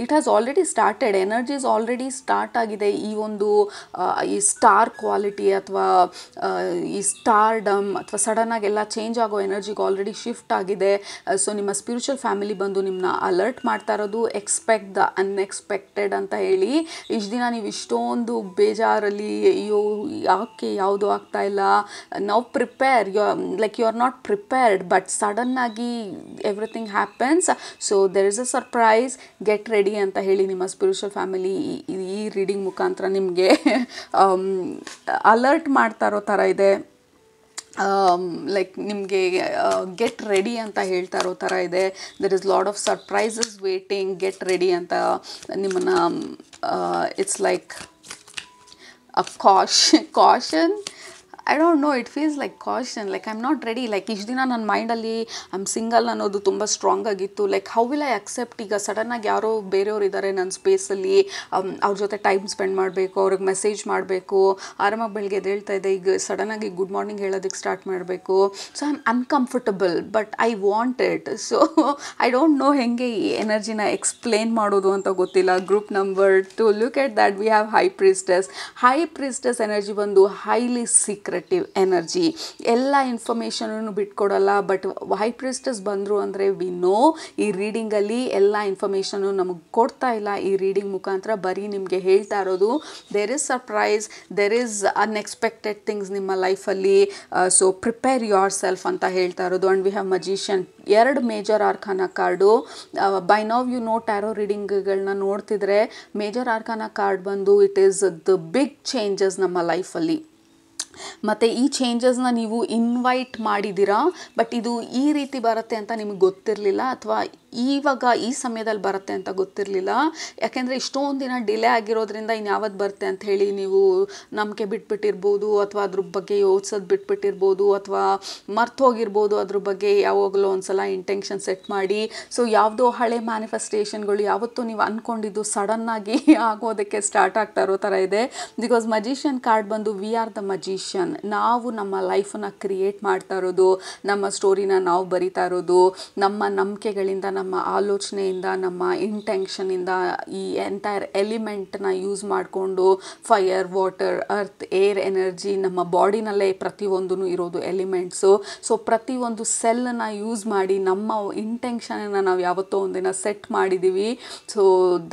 it has already started. Energies already start ಆಗಿದೆ. ಈ ಒಂದು ಈ ಸ್ಟಾರ್ ಕ್ವಾಲಿಟಿ ಅಥವಾ ಈ ಸ್ಟಾರ್ಡಮ್ ಅಥವಾ ಸಡನ್ನಾಗಿ ಎಲ್ಲ ಚೇಂಜ್ ಆಗೋ ಎನರ್ಜಿಗೆ ಆಲ್ರೆಡಿ ಶಿಫ್ಟ್ ಆಗಿದೆ. ಸೊ ನಿಮ್ಮ ಸ್ಪಿರಿಚುವಲ್ ಫ್ಯಾಮಿಲಿ ಬಂದು ನಿಮ್ಮನ್ನ ಅಲರ್ಟ್ ಮಾಡ್ತಾ ಇರೋದು, ಎಕ್ಸ್ಪೆಕ್ಟ್ ದ ಅನ್ಎಕ್ಸ್ಪೆಕ್ಟೆಡ್ ಅಂತ ಹೇಳಿ. ಇಷ್ಟು ದಿನ ನೀವು ಇಷ್ಟೊಂದು ಬೇಜಾರಲ್ಲಿ, ಅಯ್ಯೋ ಯಾಕೆ ಯಾವುದು ಆಗ್ತಾ ಇಲ್ಲ, ನಾವು prepare, you are not prepared, but ಸಡನ್ನಾಗಿ everything happens. So there is a surprise, get ready ಅಂತ ಹೇಳಿ ನಿಮ್ಮ ಸ್ಪಿರಿಚುವಲ್ ಫ್ಯಾಮಿಲಿ ಈ ರೀಡಿಂಗ್ ಮುಖಾಂತರ ನಿಮಗೆ ಅಲರ್ಟ್ ಮಾಡ್ತಾ ಇರೋ ಥರ ಇದೆ. ಲೈಕ್ ನಿಮಗೆ ಗೆಟ್ ರೆಡಿ ಅಂತ ಹೇಳ್ತಾ ಇರೋ ಥರ ಇದೆ. There is lot of surprises waiting, get ready ಅಂತ ನಿಮ್ಮನ್ನು it's like a caution. I don't no, it feels like caution. Like I am not ready. Like ಇಷ್ಟು ದಿನ ನನ್ನ ಮೈಂಡಲ್ಲಿ ಐ ಆಮ್ ಸಿಂಗಲ್ ಅನ್ನೋದು ತುಂಬ ಸ್ಟ್ರಾಂಗ್ ಆಗಿತ್ತು. Like how will I accept? ಈಗ ಸಡನ್ನಾಗಿ ಯಾರೋ ಬೇರೆಯವ್ರು ಇದ್ದಾರೆ ನನ್ನ ಸ್ಪೇಸಲ್ಲಿ, ಅವ್ರ ಜೊತೆ ಟೈಮ್ ಸ್ಪೆಂಡ್ ಮಾಡಬೇಕು, ಅವ್ರಿಗೆ ಮೆಸೇಜ್ ಮಾಡಬೇಕು, ಆರಾಮಾಗಿ ಬೆಳಗ್ಗೆ ಎದ್ದೇಳ್ತಾ ಇದೆ, ಈಗ ಸಡನ್ನಾಗಿ ಗುಡ್ ಮಾರ್ನಿಂಗ್ ಹೇಳೋದಕ್ಕೆ ಸ್ಟಾರ್ಟ್ ಮಾಡಬೇಕು. So I am uncomfortable but I want it. So I don't know ಹೆಂಗೆ ಈ ಎನರ್ಜಿನ ಎಕ್ಸ್ಪ್ಲೇನ್ ಮಾಡೋದು ಅಂತ ಗೊತ್ತಿಲ್ಲ. Group number 2, look at that, we have high priestess. High priestess energy ಬಂದು ಹೈಲಿ ಸೀಕ್ರೆಟಿವ್ ಎನರ್ಜಿ. ಎಲ್ಲ ಇನ್ಫಾರ್ಮೇಷನನ್ನು ಬಿಟ್ಕೊಡಲ್ಲ. ಬಟ್ ಹೈ ಪ್ರೀಸ್ಟೆಸ್ ಬಂದರು ಅಂದರೆ ವಿ ನೋ ಈ ರೀಡಿಂಗಲ್ಲಿ ಎಲ್ಲ ಇನ್ಫಾರ್ಮೇಷನು ನಮಗೆ ಕೊಡ್ತಾ ಇಲ್ಲ. ಈ ರೀಡಿಂಗ್ ಮುಖಾಂತರ ಬರೀ ನಿಮಗೆ ಹೇಳ್ತಾ ಇರೋದು there is surprise, there is unexpected things ನಿಮ್ಮ ಲೈಫಲ್ಲಿ. ಸೊ ಪ್ರಿಪೇರ್ ಯುವರ್ ಸೆಲ್ಫ್ ಅಂತ ಹೇಳ್ತಾ ಇರೋದು. And we have magician, 2 major arcana card. By now you know tarot ರೀಡಿಂಗ್ಗಳನ್ನ ನೋಡ್ತಿದ್ರೆ ಮೇಜರ್ ಆರ್ಕಾನ ಕಾರ್ಡ್ ಬಂದು it is the big changes ನಮ್ಮ ಲೈಫಲ್ಲಿ. ಮತ್ತು ಈ ಚೇಂಜಸ್ನ ನೀವು ಇನ್ವೈಟ್ ಮಾಡಿದ್ದೀರಾ, ಬಟ್ ಇದು ಈ ರೀತಿ ಬರುತ್ತೆ ಅಂತ ನಿಮಗೆ ಗೊತ್ತಿರಲಿಲ್ಲ, ಅಥವಾ ಇವಾಗ ಈ ಸಮಯದಲ್ಲಿ ಬರುತ್ತೆ ಅಂತ ಗೊತ್ತಿರಲಿಲ್ಲ. ಯಾಕೆಂದರೆ ಇಷ್ಟೊಂದು ದಿನ ಡಿಲೇ ಆಗಿರೋದ್ರಿಂದ ಇನ್ಯಾವತ್ತು ಬರುತ್ತೆ ಅಂತ ಹೇಳಿ ನೀವು ನಂಬಿಕೆ ಬಿಟ್ಬಿಟ್ಟಿರ್ಬೋದು, ಅಥವಾ ಅದ್ರ ಬಗ್ಗೆ ಯೋಚಿಸೋದು ಬಿಟ್ಬಿಟ್ಟಿರ್ಬೋದು, ಅಥವಾ ಮರ್ತು ಹೋಗಿರ್ಬೋದು ಅದ್ರ ಬಗ್ಗೆ. ಯಾವಾಗಲೂ ಒಂದು ಸಲ ಇಂಟೆನ್ಷನ್ ಸೆಟ್ ಮಾಡಿ. ಸೊ ಯಾವುದೋ ಹಳೆ ಮ್ಯಾನಿಫೆಸ್ಟೇಷನ್ಗಳು ಯಾವತ್ತೂ ನೀವು ಅಂದ್ಕೊಂಡಿದ್ದು ಸಡನ್ನಾಗಿ ಆಗೋದಕ್ಕೆ ಸ್ಟಾರ್ಟ್ ಆಗ್ತಾ ಇರೋ ಥರ ಇದೆ. ಬಿಕಾಸ್ ಮಜಿಷಿಯನ್ ಕಾರ್ಡ್ ಬಂದು ವಿ ಆರ್ ದ ಮಜಿಷಿಯನ್. ನಾವು ನಮ್ಮ ಲೈಫನ್ನು ಕ್ರಿಯೇಟ್ ಮಾಡ್ತಾ ಇರೋದು, ನಮ್ಮ ಸ್ಟೋರಿನ ನಾವು ಬರಿತಾ ಇರೋದು, ನಮ್ಮ ನಂಬಿಕೆಗಳಿಂದ, ನಮ್ಮ ನಮ್ಮ ಆಲೋಚನೆಯಿಂದ, ನಮ್ಮ ಇಂಟೆನ್ಷನಿಂದ ಈ ಎಂಟೈರ್ ಎಲಿಮೆಂಟ್ನ ಯೂಸ್ ಮಾಡಿಕೊಂಡು fire, water, earth, air energy ನಮ್ಮ ಬಾಡಿನಲ್ಲೇ ಪ್ರತಿಯೊಂದೂ ಇರೋದು ಎಲಿಮೆಂಟ್ಸು. ಸೊ ಪ್ರತಿಯೊಂದು ಸೆಲ್ಲನ್ನು ಯೂಸ್ ಮಾಡಿ ನಮ್ಮ ಇಂಟೆನ್ಷನನ್ನು ನಾವು ಯಾವತ್ತೋ ಒಂದಿನ ಸೆಟ್ ಮಾಡಿದ್ದೀವಿ. ಸೊ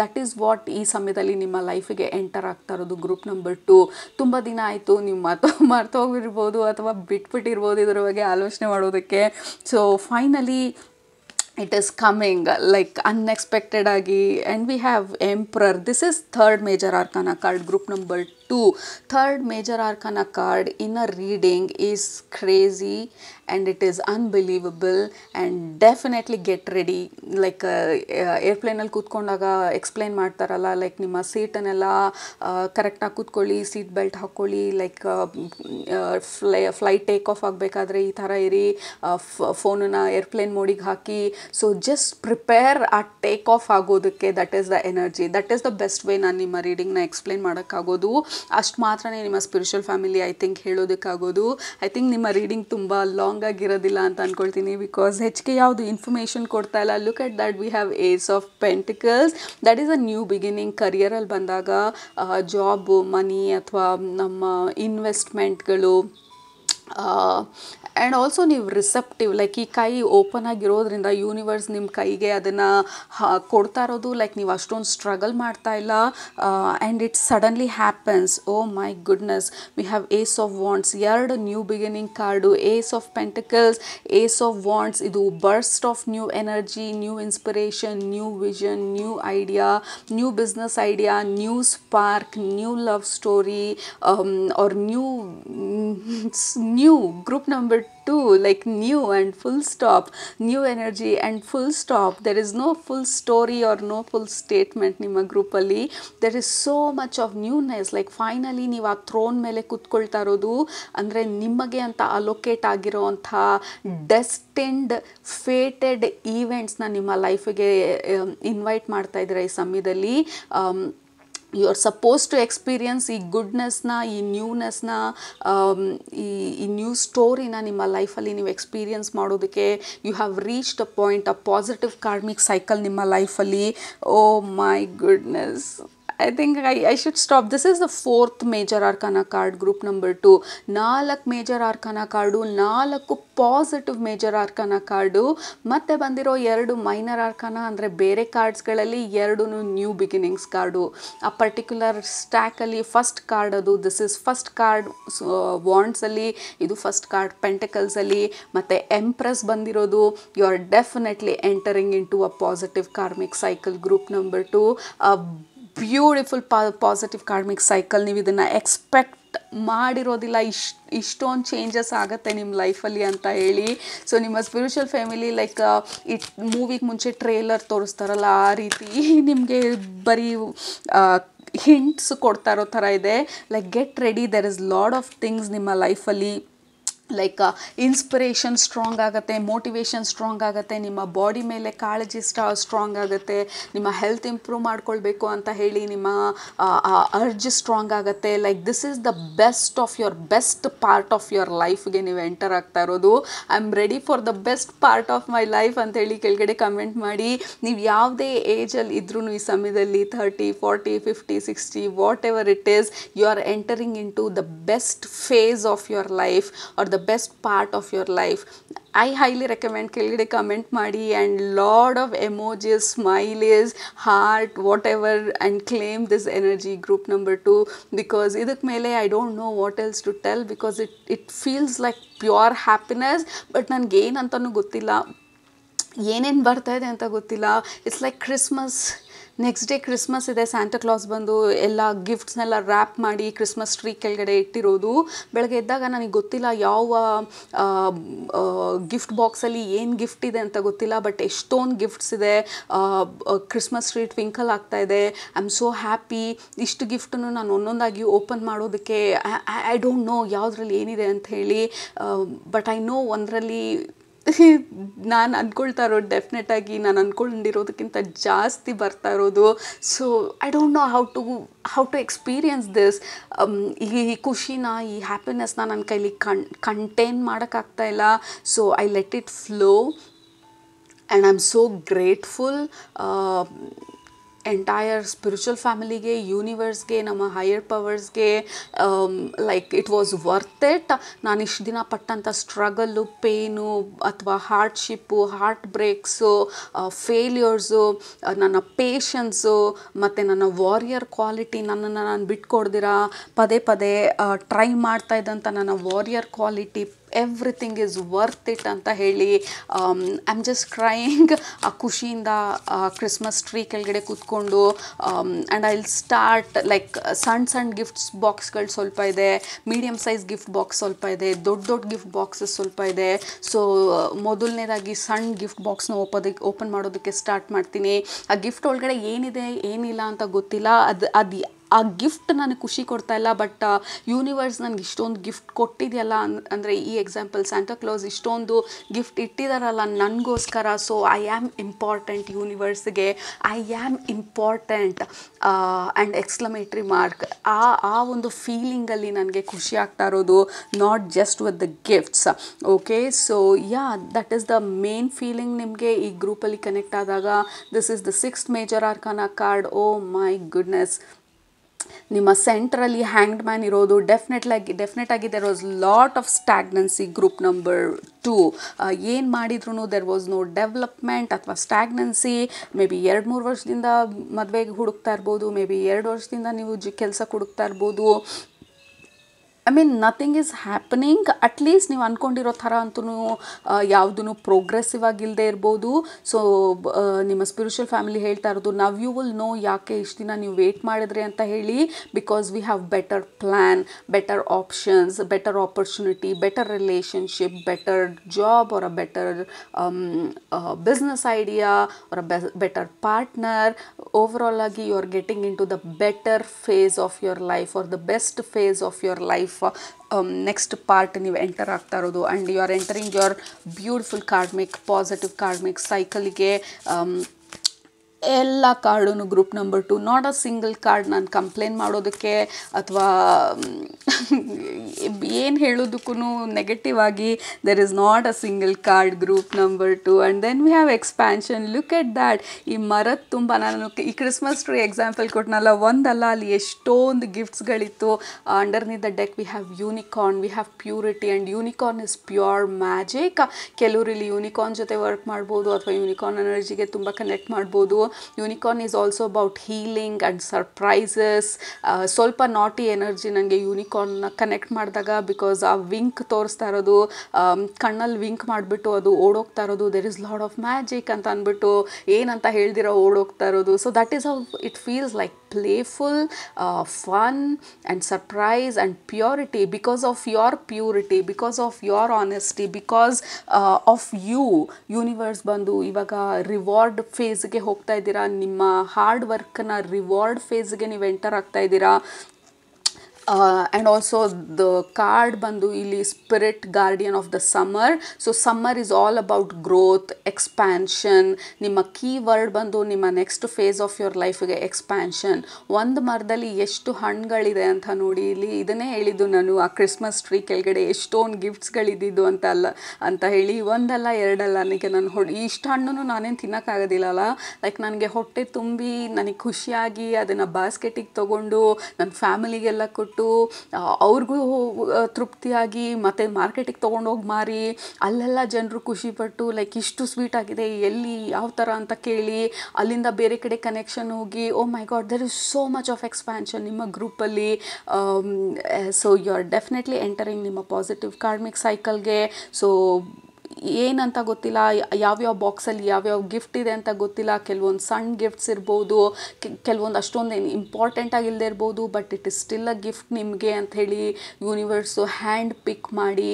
ದಟ್ ಈಸ್ ವಾಟ್ ಈ ಸಮಯದಲ್ಲಿ ನಿಮ್ಮ ಲೈಫಿಗೆ ಎಂಟರ್ ಆಗ್ತಾ ಇರೋದು ಗ್ರೂಪ್ ನಂಬರ್ 2. ತುಂಬ ದಿನ ಆಯಿತು ನೀವು ಮರ್ತೋಗಿರ್ಬೋದು ಅಥವಾ ಬಿಟ್ಬಿಟ್ಟಿರ್ಬೋದು ಇದರ ಬಗ್ಗೆ ಆಲೋಚನೆ ಮಾಡೋದಕ್ಕೆ. So finally it is coming like unexpected agi, and we have Emperor. This is third major arcana card, group number 2. Third major arcana card in a reading is crazy and it is unbelievable, and definitely get ready. Like airplane ಅಲ್ಲಿ ಕೂತ್ಕೊಂಡಾಗ explain ಮಾಡ್ತಾರಲ್ಲ, like ನಿಮ್ಮ ಸೀಟನ್ನೆಲ್ಲ ಕರೆಕ್ಟಾಗಿ ಕೂತ್ಕೊಳ್ಳಿ, seat belt ಹಾಕ್ಕೊಳ್ಳಿ, like flight take off ಆಗಬೇಕಾದ್ರೆ ಈ ಥರ ಇರಿ, ಫೋನನ್ನು ಏರ್ಪ್ಲೇನ್ ಮೋಡಿಗೆ ಹಾಕಿ. ಸೊ ಜಸ್ಟ್ ಪ್ರಿಪೇರ್ ಆ ಟೇಕ್ ಆಫ್ ಆಗೋದಕ್ಕೆ. That is the energy, that is the best way ನಾನು ನಿಮ್ಮ ರೀಡಿಂಗ್ನ ಎಕ್ಸ್ಪ್ಲೈನ್ ಮಾಡೋಕ್ಕಾಗೋದು. ಅಷ್ಟು ಮಾತ್ರನೇ ನಿಮ್ಮ ಸ್ಪಿರಿಚುವಲ್ ಫ್ಯಾಮಿಲಿ ಐ ಥಿಂಕ್ ಹೇಳೋದಕ್ಕಾಗೋದು. ಐ ಥಿಂಕ್ ನಿಮ್ಮ ರೀಡಿಂಗ್ ತುಂಬ ಲಾಂಗ್ ಆಗಿರೋದಿಲ್ಲ ಅಂತ ಅಂದ್ಕೊಳ್ತೀನಿ, ಬಿಕಾಸ್ ಹೆಚ್ಚಿಗೆ ಯಾವುದು ಇನ್ಫಾರ್ಮೇಷನ್ ಕೊಡ್ತಾ ಇಲ್ಲ. Look at that, we have ace of pentacles. That is a new beginning. ಕರಿಯರಲ್ಲಿ ಬಂದಾಗ ಜಾಬು, ಮನಿ ಅಥವಾ ನಮ್ಮ ಇನ್ವೆಸ್ಟ್ಮೆಂಟ್ಗಳು, ಆ್ಯಂಡ್ ಆಲ್ಸೋ ನೀವು ರಿಸೆಪ್ಟಿವ್, ಲೈಕ್ ಈ ಕೈ ಓಪನ್ ಆಗಿರೋದ್ರಿಂದ ಯೂನಿವರ್ಸ್ ನಿಮ್ಮ ಕೈಗೆ ಅದನ್ನು ಕೊಡ್ತಾ ಇರೋದು. ಲೈಕ್ ನೀವು ಅಷ್ಟೊಂದು ಸ್ಟ್ರಗಲ್ ಮಾಡ್ತಾ ಇಲ್ಲ, and it suddenly happens. Oh my goodness, we have ace of wands. 2 new beginning card, ace of pentacles, ace of wands. ಇದು burst of new energy, new inspiration, new vision, new idea, new business idea, new spark, new love story, or new group number 2, like new and full stop, new energy and full stop. There is no full story or no full statement ನಿಮ್ಮ ಗ್ರೂಪಲ್ಲಿ. there is so much of newness. like finally ನೀವು ಆ throne ಮೇಲೆ ಕೂತ್ಕೊಳ್ತಾ ಇರೋದು ಅಂದರೆ ನಿಮಗೆ ಅಂತ allocate ಆಗಿರೋವಂಥ ಡೆಸ್ಟಿನ್ಡ್ ಫೇಟೆಡ್ ಈವೆಂಟ್ಸ್ನ ನಿಮ್ಮ ಲೈಫಿಗೆ ಇನ್ವೈಟ್ ಮಾಡ್ತಾ ಇದ್ದೀರಾ ಈ ಸಮಯದಲ್ಲಿ. You are suppose to experience ಈ ಗುಡ್ನೆಸ್ನ, ಈ ನ್ಯೂನೆಸ್ನ, ಈ ನ್ಯೂ ಸ್ಟೋರಿನ ನಿಮ್ಮ ಲೈಫಲ್ಲಿ ನೀವು ಎಕ್ಸ್ಪೀರಿಯನ್ಸ್ ಮಾಡೋದಕ್ಕೆ you have reached a point, a positive karmic cycle ನಿಮ್ಮ ಲೈಫಲ್ಲಿ. Oh my goodness, I think I should stop. This is the 4th major arcana card, group number 2. 4 major arcana card, 4 positive major arcana card, ಮತ್ತು ಬಂದಿರೋ 2 minor arcana ಅಂದರೆ ಬೇರೆ ಕಾರ್ಡ್ಸ್ಗಳಲ್ಲಿ 2 new beginnings card. ಆ particular ಸ್ಟ್ಯಾಕಲ್ಲಿ first card ಅದು. This is first card ವಾಂಡ್ಸಲ್ಲಿ, ಇದು ಫಸ್ಟ್ ಕಾರ್ಡ್ ಪೆಂಟಿಕಲ್ಸಲ್ಲಿ, ಮತ್ತು ಎಂಪ್ರೆಸ್ ಬಂದಿರೋದು. You are definitely entering into a positive karmic cycle, group number 2. Beautiful positive karmic cycle. ನೀವು ಇದನ್ನು ಎಕ್ಸ್ಪೆಕ್ಟ್ ಮಾಡಿರೋದಿಲ್ಲ, ಇಷ್ಟೊಂದು ಚೇಂಜಸ್ ಆಗುತ್ತೆ ನಿಮ್ಮ ಲೈಫಲ್ಲಿ ಅಂತ ಹೇಳಿ. ಸೊ ನಿಮ್ಮ ಸ್ಪಿರಿಚುವಲ್ ಫ್ಯಾಮಿಲಿ ಲೈಕ್ ಈ ಮೂವಿಗೆ ಮುಂಚೆ ಟ್ರೇಲರ್ ತೋರಿಸ್ತಾರಲ್ಲ ಆ ರೀತಿ ನಿಮಗೆ ಬರೀ ಹಿಂಟ್ಸ್ ಕೊಡ್ತಾ ಇರೋ ಥರ ಇದೆ. Like get ready, there is lot of things ನಿಮ್ಮ ಲೈಫಲ್ಲಿ. ಲೈಕ್ ಇನ್ಸ್ಪಿರೇಷನ್ ಸ್ಟ್ರಾಂಗ್ ಆಗುತ್ತೆ, ಮೋಟಿವೇಶನ್ ಸ್ಟ್ರಾಂಗ್ ಆಗುತ್ತೆ, ನಿಮ್ಮ ಬಾಡಿ ಮೇಲೆ ಕಾಳಜಿ ಸ್ಟ್ರಾಂಗ್ ಆಗುತ್ತೆ, ನಿಮ್ಮ ಹೆಲ್ತ್ ಇಂಪ್ರೂವ್ ಮಾಡ್ಕೊಳ್ಬೇಕು ಅಂತ ಹೇಳಿ ನಿಮ್ಮ ಅರ್ಜ್ ಸ್ಟ್ರಾಂಗ್ ಆಗುತ್ತೆ. Like this is the best of your best part of your ಲೈಫ್ಗೆ ನೀವು ಎಂಟರ್ ಆಗ್ತಾ ಇರೋದು. I am ready for the best part of my life ಅಂತೇಳಿ ಕೆಳಗಡೆ ಕಮೆಂಟ್ ಮಾಡಿ. ನೀವು ಯಾವುದೇ ಏಜಲ್ಲಿ ಇದ್ರೂ ಈ ಸಮಯದಲ್ಲಿ 30, 40, 50, 60 whatever it is, you are entering into the best phase of your life or the best part of your life. I highly recommend ಕೆಳಗಡೆ comment ಮಾಡಿ and lot of emojis, smileys, heart, whatever, and claim this energy, group number 2, because ಇದಕ್ಕೆ ಮೇಲೆ I don't know what else to tell, because it feels like pure happiness, but ನನಗೆ ಏನಂತನೂ ಗೊತ್ತಿಲ್ಲ, ಏನೇನು ಬರ್ತಾ ಇದೆ ಅಂತ ಗೊತ್ತಿಲ್ಲ. It's like Christmas, next day Christmas ಇದೆ, ಸ್ಯಾಂಟಾ ಕ್ಲಾಸ್ ಬಂದು ಎಲ್ಲ ಗಿಫ್ಟ್ಸ್ನೆಲ್ಲ ರ್ಯಾಪ್ ಮಾಡಿ ಕ್ರಿಸ್ಮಸ್ ಟ್ರೀ ಕೆಳಗಡೆ ಇಟ್ಟಿರೋದು. ಬೆಳಗ್ಗೆ ಎದ್ದಾಗ ನನಗೆ ಗೊತ್ತಿಲ್ಲ ಯಾವ ಗಿಫ್ಟ್ ಬಾಕ್ಸಲ್ಲಿ ಏನು ಗಿಫ್ಟ್ ಇದೆ ಅಂತ ಗೊತ್ತಿಲ್ಲ, ಬಟ್ ಎಷ್ಟೊಂದು ಗಿಫ್ಟ್ಸ್ ಇದೆ. ಕ್ರಿಸ್ಮಸ್ ಟ್ರೀ ಟ್ವಿಂಕಲ್ ಆಗ್ತಾ ಇದೆ. I am so happy. ಇಷ್ಟು ಗಿಫ್ಟನ್ನು ನಾನು ಒಂದೊಂದಾಗಿ ಓಪನ್ ಮಾಡೋದಕ್ಕೆ ಐ ಡೋಂಟ್ ನೋ ಯಾವುದ್ರಲ್ಲಿ ಏನಿದೆ ಅಂತ ಹೇಳಿ, ಬಟ್ ಐ ನೋ ಒಂದರಲ್ಲಿ ನಾನು ಅಂದ್ಕೊಳ್ತಾ ಇರೋದು ಡೆಫಿನೆಟಾಗಿ ನಾನು ಅಂದ್ಕೊಂಡಿರೋದಕ್ಕಿಂತ ಜಾಸ್ತಿ ಬರ್ತಾ ಇರೋದು. So I don't know how to experience this. ಈ ಖುಷಿನ, ಈ ಹ್ಯಾಪಿನೆಸ್ನ ನನ್ನ ಕೈಲಿ ಕಂಟೈನ್ ಮಾಡೋಕ್ಕಾಗ್ತಾ ಇಲ್ಲ. So I let it flow and I am so grateful entire spiritual ಫ್ಯಾಮಿಲಿಗೆ, ಯೂನಿವರ್ಸ್ಗೆ, ನಮ್ಮ ಹೈಯರ್ ಪವರ್ಸ್ಗೆ. Like it was worth it. ನಾನು ಇಷ್ಟು ದಿನ ಪಟ್ಟಂಥ ಸ್ಟ್ರಗಲ್ಲು, ಪೇನು ಅಥವಾ ಹಾರ್ಡ್ಶಿಪ್ಪು, ಹಾರ್ಟ್ ಬ್ರೇಕ್ಸು, ಫೇಲ್ಯೂರ್ಸು, ನನ್ನ ಪೇಷನ್ಸು ಮತ್ತು ನನ್ನ ವಾರಿಯರ್ ಕ್ವಾಲಿಟಿ, ನನ್ನನ್ನು ನಾನು ಬಿಟ್ಕೊಡ್ದಿರ ಪದೇ ಪದೇ ಟ್ರೈ ಮಾಡ್ತಾ ಇದ್ದಂಥ ನನ್ನ warrior quality, everything is worth it ಅಂತ ಹೇಳಿ ಐ ಆಮ್ ಜಸ್ಟ್ ಕ್ರೈಯಿಂಗ್. ಆ ಖುಷಿಯಿಂದ ಕ್ರಿಸ್ಮಸ್ ಟ್ರೀ ಕೆಳಗಡೆ ಕೂತ್ಕೊಂಡು and I will start like ಸಣ್ಣ ಗಿಫ್ಟ್ಸ್ ಬಾಕ್ಸ್ಗಳು ಸ್ವಲ್ಪ ಇದೆ, ಮೀಡಿಯಮ್ ಸೈಜ್ ಗಿಫ್ಟ್ ಬಾಕ್ಸ್ ಸ್ವಲ್ಪ ಇದೆ, ದೊಡ್ಡ ಗಿಫ್ಟ್ ಬಾಕ್ಸಸ್ ಸ್ವಲ್ಪ ಇದೆ. ಸೊ ಮೊದಲನೇದಾಗಿ ಸಣ್ಣ ಗಿಫ್ಟ್ ಬಾಕ್ಸ್ನ ಓಪನ್ ಮಾಡೋದಕ್ಕೆ ಸ್ಟಾರ್ಟ್ ಮಾಡ್ತೀನಿ. ಆ ಗಿಫ್ಟ್ ಒಳಗಡೆ ಏನಿದೆ ಏನಿಲ್ಲ ಅಂತ ಗೊತ್ತಿಲ್ಲ. ಅದು ಆ ಗಿಫ್ಟ್ ನನಗೆ ಖುಷಿ ಕೊಡ್ತಾ ಇಲ್ಲ, ಬಟ್ ಯೂನಿವರ್ಸ್ ನನಗೆ ಇಷ್ಟೊಂದು ಗಿಫ್ಟ್ ಕೊಟ್ಟಿದೆಯಲ್ಲ, ಅಂದರೆ ಈ ಎಕ್ಸಾಂಪಲ್ ಸ್ಯಾಂಟಾ ಕ್ಲಾಸ್ ಇಷ್ಟೊಂದು ಗಿಫ್ಟ್ ಇಟ್ಟಿದಾರಲ್ಲ ನನಗೋಸ್ಕರ. ಸೊ ಐ ಆ್ಯಮ್ ಇಂಪಾರ್ಟೆಂಟ್ ಯೂನಿವರ್ಸ್ಗೆ, I am important and exclamatory mark. ಆ ಒಂದು ಫೀಲಿಂಗಲ್ಲಿ ನನಗೆ ಖುಷಿ ಆಗ್ತಾ ಇರೋದು, not just with the gifts. Okay, so yeah, that is the main feeling. ನಿಮಗೆ ಈ ಗ್ರೂಪಲ್ಲಿ ಕನೆಕ್ಟ್ ಆದಾಗ this is the 6th major arcana card. Oh my goodness, ನಿಮ್ಮ ಸೆಂಟ್ರಲ್ಲಿ ಹ್ಯಾಂಗ್ಡ್ ಮ್ಯಾನ್ ಇರೋದು ಡೆಫಿನೆಟ್ ಆಗಿ there was lot of stagnancy. Group number 2 ಏನು ಮಾಡಿದ್ರು ದೆರ್ ವಾಸ್ ನೋ ಡೆವಲಪ್ಮೆಂಟ್ ಅಥವಾ ಸ್ಟ್ಯಾಗ್ನೆನ್ಸಿ. ಮೇ ಬಿ 2-3 ವರ್ಷದಿಂದ ಮದುವೆಗೆ ಹುಡುಕ್ತಾ ಇರ್ಬೋದು, ಮೇ ಬಿ 2 ವರ್ಷದಿಂದ ನೀವು ಕೆಲಸಕ್ಕೆ ಹುಡುಕ್ತಾ ಇರ್ಬೋದು. I mean nothing is happening. At least ನೀವು ಅಂದ್ಕೊಂಡಿರೋ ಥರ ಅಂತೂ ಯಾವುದೂ ಪ್ರೋಗ್ರೆಸಿವ್ ಆಗಿಲ್ಲದೆ ಇರ್ಬೋದು. ಸೊ ನಿಮ್ಮ ಸ್ಪಿರಿಚುವಲ್ ಫ್ಯಾಮಿಲಿ ಹೇಳ್ತಾ ಇರೋದು, ನವ್ ಯು ವಿಲ್ ನೋ ಯಾಕೆ ಇಷ್ಟು ದಿನ ನೀವು ವೇಟ್ ಮಾಡಿದ್ರಿ ಅಂತ ಹೇಳಿ. Because we have better plan, better options, better opportunity, better relationship, better job or a better business idea or a better partner. Overall ಆಗಿ you are getting into the better phase of your life or the best phase of your life. Next part ನೀವು enter ಆಗ್ತಾ ಇರೋದು, and you are entering your beautiful karmic positive karmic ಸೈಕಲ್ಗೆ. ಎಲ್ಲ card group number 2, not a single card ನಾನು complaint ಮಾಡೋದಕ್ಕೆ ಅಥವಾ ಏನು ಹೇಳೋದಕ್ಕೂ ನೆಗೆಟಿವ್ ಆಗಿ. There is not a single card group number 2. And then we have expansion. Look at that. ಈ ಮರದ ತುಂಬ ನಾನು ಈ ಕ್ರಿಸ್ಮಸ್ ಟ್ರೀ ಎಕ್ಸಾಂಪಲ್ ಕೊಟ್ಟನಲ್ಲ, ಒಂದಲ್ಲ, ಅಲ್ಲಿ ಎಷ್ಟೊಂದು ಗಿಫ್ಟ್ಸ್ಗಳಿತ್ತು. Underneath the deck we have unicorn, we have purity, and unicorn is pure magic. ಕೆಲವರು ಇಲ್ಲಿ ಯೂನಿಕಾರ್ನ್ ಜೊತೆ ವರ್ಕ್ ಮಾಡ್ಬೋದು ಅಥವಾ ಯೂನಿಕಾರ್ನ್ ಎನರ್ಜಿಗೆ ತುಂಬ ಕನೆಕ್ಟ್ ಮಾಡ್ಬೋದು. Unicorn is also about healing and surprises. ಸ್ವಲ್ಪ ನಾಟಿ ಎನರ್ಜಿ ನನಗೆ ಯೂನಿಕಾರ್ನ್ನ ಕನೆಕ್ಟ್ ಮಾಡಿದಾಗ, ಬಿಕಾಸ್ ಆ ವಿಂಕ್ ತೋರಿಸ್ತಾ ಇರೋದು, ಕಣ್ಣಲ್ಲಿ ವಿಂಕ್ ಮಾಡಿಬಿಟ್ಟು ಅದು ಓಡೋಗ್ತಾ ಇರೋದು, there is lot of magic ಅಂತ ಅಂದ್ಬಿಟ್ಟು ಏನಂತ ಹೇಳ್ದಿರೋ ಓಡೋಗ್ತಾ ಇರೋದು. So that is how it feels like playful, fun and surprise and purity. Because of your purity, because of your honesty, because of you, universe ಬಂದು ಇವಾಗ ರಿವಾರ್ಡ್ ಫೇಸ್ಗೆ ಹೋಗ್ತಾ ಇದ್ದೀರಾ. ನಿಮ್ಮ hard ವರ್ಕ್ನ reward ಫೇಸ್ಗೆ ನೀವು ಎಂಟರ್ ಆಗ್ತಾ ಇದ್ದೀರಾ. ಆ್ಯಂಡ್ ಆಲ್ಸೋ ದ ಕಾರ್ಡ್ ಬಂದು ಇಲ್ಲಿ spirit guardian of the summer. So summer is all about growth, expansion. ನಿಮ್ಮ ಕೀ ವರ್ಡ್ ಬಂದು ನಿಮ್ಮ ನೆಕ್ಸ್ಟ್ ಫೇಸ್ ಆಫ್ ಯುವರ್ ಲೈಫಿಗೆ ಎಕ್ಸ್ಪ್ಯಾನ್ಷನ್. ಒಂದು ಮರದಲ್ಲಿ ಎಷ್ಟು ಹಣ್ಣುಗಳಿದೆ ಅಂತ ನೋಡಿ. ಇಲ್ಲಿ ಇದನ್ನೇ ಹೇಳಿದ್ದು ನಾನು, ಆ ಕ್ರಿಸ್ಮಸ್ ಟ್ರೀ ಕೆಳಗಡೆ ಎಷ್ಟೊಂದು ಗಿಫ್ಟ್ಸ್ಗಳಿದ್ದಿದ್ದು ಅಂತ ಹೇಳಿ. ಒಂದಲ್ಲ ಎರಡಲ್ಲ, ನನಗೆ ನಾನು ಇಷ್ಟು ಹಣ್ಣು ನಾನೇನು ತಿನ್ನೋಕ್ಕಾಗೋದಿಲ್ಲಲ್ಲ. ಲೈಕ್ ನನಗೆ ಹೊಟ್ಟೆ ತುಂಬಿ ನನಗೆ ಖುಷಿಯಾಗಿ ಅದನ್ನು ಬಾಸ್ಕೆಟಿಗೆ ತೊಗೊಂಡು ನನ್ನ ಫ್ಯಾಮಿಲಿಗೆಲ್ಲ ಕೊಟ್ಟು ಅವ್ರಿಗೂ ತೃಪ್ತಿಯಾಗಿ ಮತ್ತು ಮಾರ್ಕೆಟಿಗೆ ತೊಗೊಂಡೋಗಿ ಮಾರಿ ಅಲ್ಲೆಲ್ಲ ಜನರು ಖುಷಿಪಟ್ಟು ಲೈಕ್ ಇಷ್ಟು ಸ್ವೀಟ್ ಆಗಿದೆ, ಎಲ್ಲಿ ಯಾವ ಥರ ಅಂತ ಕೇಳಿ ಅಲ್ಲಿಂದ ಬೇರೆ ಕಡೆ ಕನೆಕ್ಷನ್ ಹೋಗಿ, oh my god, there is so much of expansion ನಿಮ್ಮ ಗ್ರೂಪಲ್ಲಿ. So you are definitely entering ನಿಮ್ಮ ಪಾಸಿಟಿವ್ ಕಾರ್ಮಿಕ್ ಸೈಕಲ್ಗೆ. ಸೊ ಏನಂತ ಗೊತ್ತಿಲ್ಲ, ಯಾವ್ಯಾವ ಬಾಕ್ಸಲ್ಲಿ ಯಾವ್ಯಾವ ಗಿಫ್ಟ್ ಇದೆ ಅಂತ ಗೊತ್ತಿಲ್ಲ. ಕೆಲವೊಂದು ಸಣ್ಣ ಗಿಫ್ಟ್ಸ್ ಇರ್ಬೋದು, ಕೆಲವೊಂದು ಅಷ್ಟೊಂದು ಇಂಪಾರ್ಟೆಂಟ್ ಆಗಿಲ್ಲದೆ ಇರ್ಬೋದು, but it is still a gift ನಿಮಗೆ ಅಂಥೇಳಿ ಯೂನಿವರ್ಸು ಹ್ಯಾಂಡ್ ಪಿಕ್ ಮಾಡಿ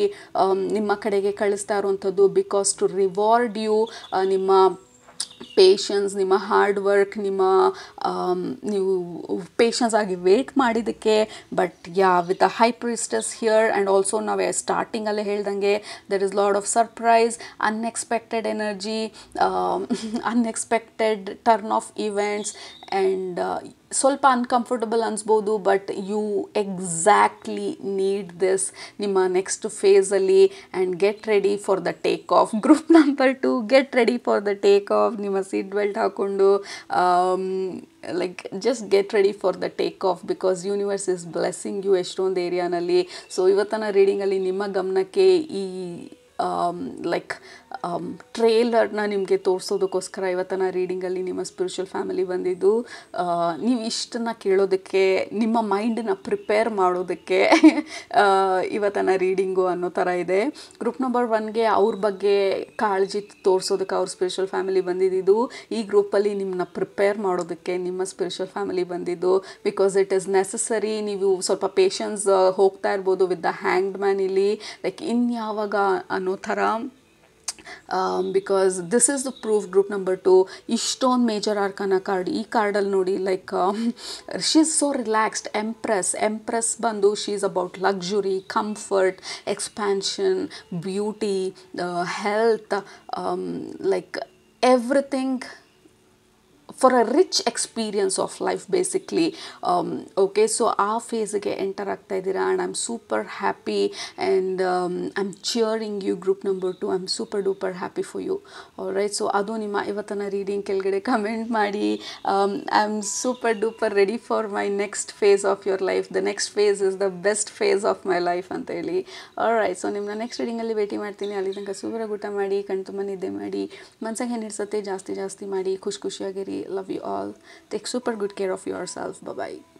ನಿಮ್ಮ ಕಡೆಗೆ ಕಳಿಸ್ತಾ ಇರುವಂಥದ್ದು. ಬಿಕಾಸ್ ಟು ರಿವಾರ್ಡ್ ಯು, ನಿಮ್ಮ ಪೇಷನ್ಸ್, ನಿಮ್ಮ ಹಾರ್ಡ್ ವರ್ಕ್, ನೀವು ಪೇಷನ್ಸ್ ಆಗಿ ವೇಟ್ ಮಾಡಿದ್ದಕ್ಕೆ. But yeah, with a high priestess here and also ನಾವು ಸ್ಟಾರ್ಟಿಂಗಲ್ಲೇ ಹೇಳ್ದಂಗೆ there is lot of surprise, unexpected energy, unexpected turn of events. And ಸ್ವಲ್ಪ ಅನ್ಕಂಫರ್ಟಬಲ್ ಅನಿಸ್ಬೋದು, but you exactly need this ನಿಮ್ಮ next ಫೇಸಲ್ಲಿ. And get ready for the take off. Group number 2, get ready for the take off. ನಿಮ್ಮ seat belt ಹಾಕ್ಕೊಂಡು like just get ready for the take off, because universe is blessing you ಎಷ್ಟೊಂದು ಏರಿಯಾನಲ್ಲಿ. So ಇವತ್ತಿನ ರೀಡಿಂಗಲ್ಲಿ ನಿಮ್ಮ ಗಮನಕ್ಕೆ ಈ like ಟ್ರೇಲರ್ನ ನಿಮಗೆ ತೋರಿಸೋದಕ್ಕೋಸ್ಕರ ಇವತ್ತಿನ ರೀಡಿಂಗಲ್ಲಿ ನಿಮ್ಮ ಸ್ಪಿರಿಚುವಲ್ ಫ್ಯಾಮಿಲಿ ಬಂದಿದ್ದು. ನೀವು ಇಷ್ಟನ್ನು ಕೇಳೋದಕ್ಕೆ, ನಿಮ್ಮ ಮೈಂಡನ್ನ ಪ್ರಿಪೇರ್ ಮಾಡೋದಕ್ಕೆ ಇವತ್ತಿನ ರೀಡಿಂಗು ಅನ್ನೋ ಥರ ಇದೆ. ಗ್ರೂಪ್ ನಂಬರ್ 1ಗೆ ಅವ್ರ ಬಗ್ಗೆ ಕಾಳಜಿ ತೋರಿಸೋದಕ್ಕೆ ಅವ್ರ ಸ್ಪಿರಿಚುವಲ್ ಫ್ಯಾಮಿಲಿ ಬಂದಿದ್ದು. ಈ ಗ್ರೂಪಲ್ಲಿ ನಿಮ್ಮನ್ನ ಪ್ರಿಪೇರ್ ಮಾಡೋದಕ್ಕೆ ನಿಮ್ಮ ಸ್ಪಿರಿಚುವಲ್ ಫ್ಯಾಮಿಲಿ ಬಂದಿದ್ದು. Because it is necessary. ನೀವು ಸ್ವಲ್ಪ ಪೇಷನ್ಸ್ ಹೋಗ್ತಾ ಇರ್ಬೋದು ವಿತ್ ದ ಹ್ಯಾಂಗ್ಡ್ ಮ್ಯಾನ್ ಇಲ್ಲಿ, ಲೈಕ್ ಇನ್ಯಾವಾಗ ಅನ್ನೋ ಥರ. Because this is the proof. Group number 2 ಇಷ್ಟೊಂದು ಮೇಜರ್ ಆರ್ಕಾನ ಕಾರ್ಡ್. ಈ ಕಾರ್ಡಲ್ಲಿ ನೋಡಿ, like she is so relaxed. Empress ಬಂದು she is about luxury, comfort, expansion, beauty, health, like everything for a rich experience of life basically. Okay, so ಆ ಫೇಸ್ಗೆ enter ಆಗ್ತಾ ಇದ್ದೀರಾ. And I am super happy and I am cheering you. Group number 2, I am super duper happy for you. Right, so ಅದು ನಿಮ್ಮ ಇವತ್ತಿನ reading. ಕೆಳಗಡೆ comment ಮಾಡಿ I am super duper ready for my next phase of your life. The next phase is the best phase of my life ಅಂತ ಹೇಳಿ. Right, so ನಿಮ್ಮನ್ನ next ರೀಡಿಂಗಲ್ಲಿ ಭೇಟಿ ಮಾಡ್ತೀನಿ. ಅಲ್ಲಿ ತನಕ ಸೂಪರಾಗಿ ಊಟ ಮಾಡಿ, ಕಣ್ತುಂಬ ನಿದ್ದೆ ಮಾಡಿ, ಮನ್ಸಾಗ ಏನು ಹಿಡ್ಸತ್ತೆ ಜಾಸ್ತಿ ಮಾಡಿ, ಖುಷಿಯಾಗಿರಿ. Love you all. Take super good care of yourself. Bye bye.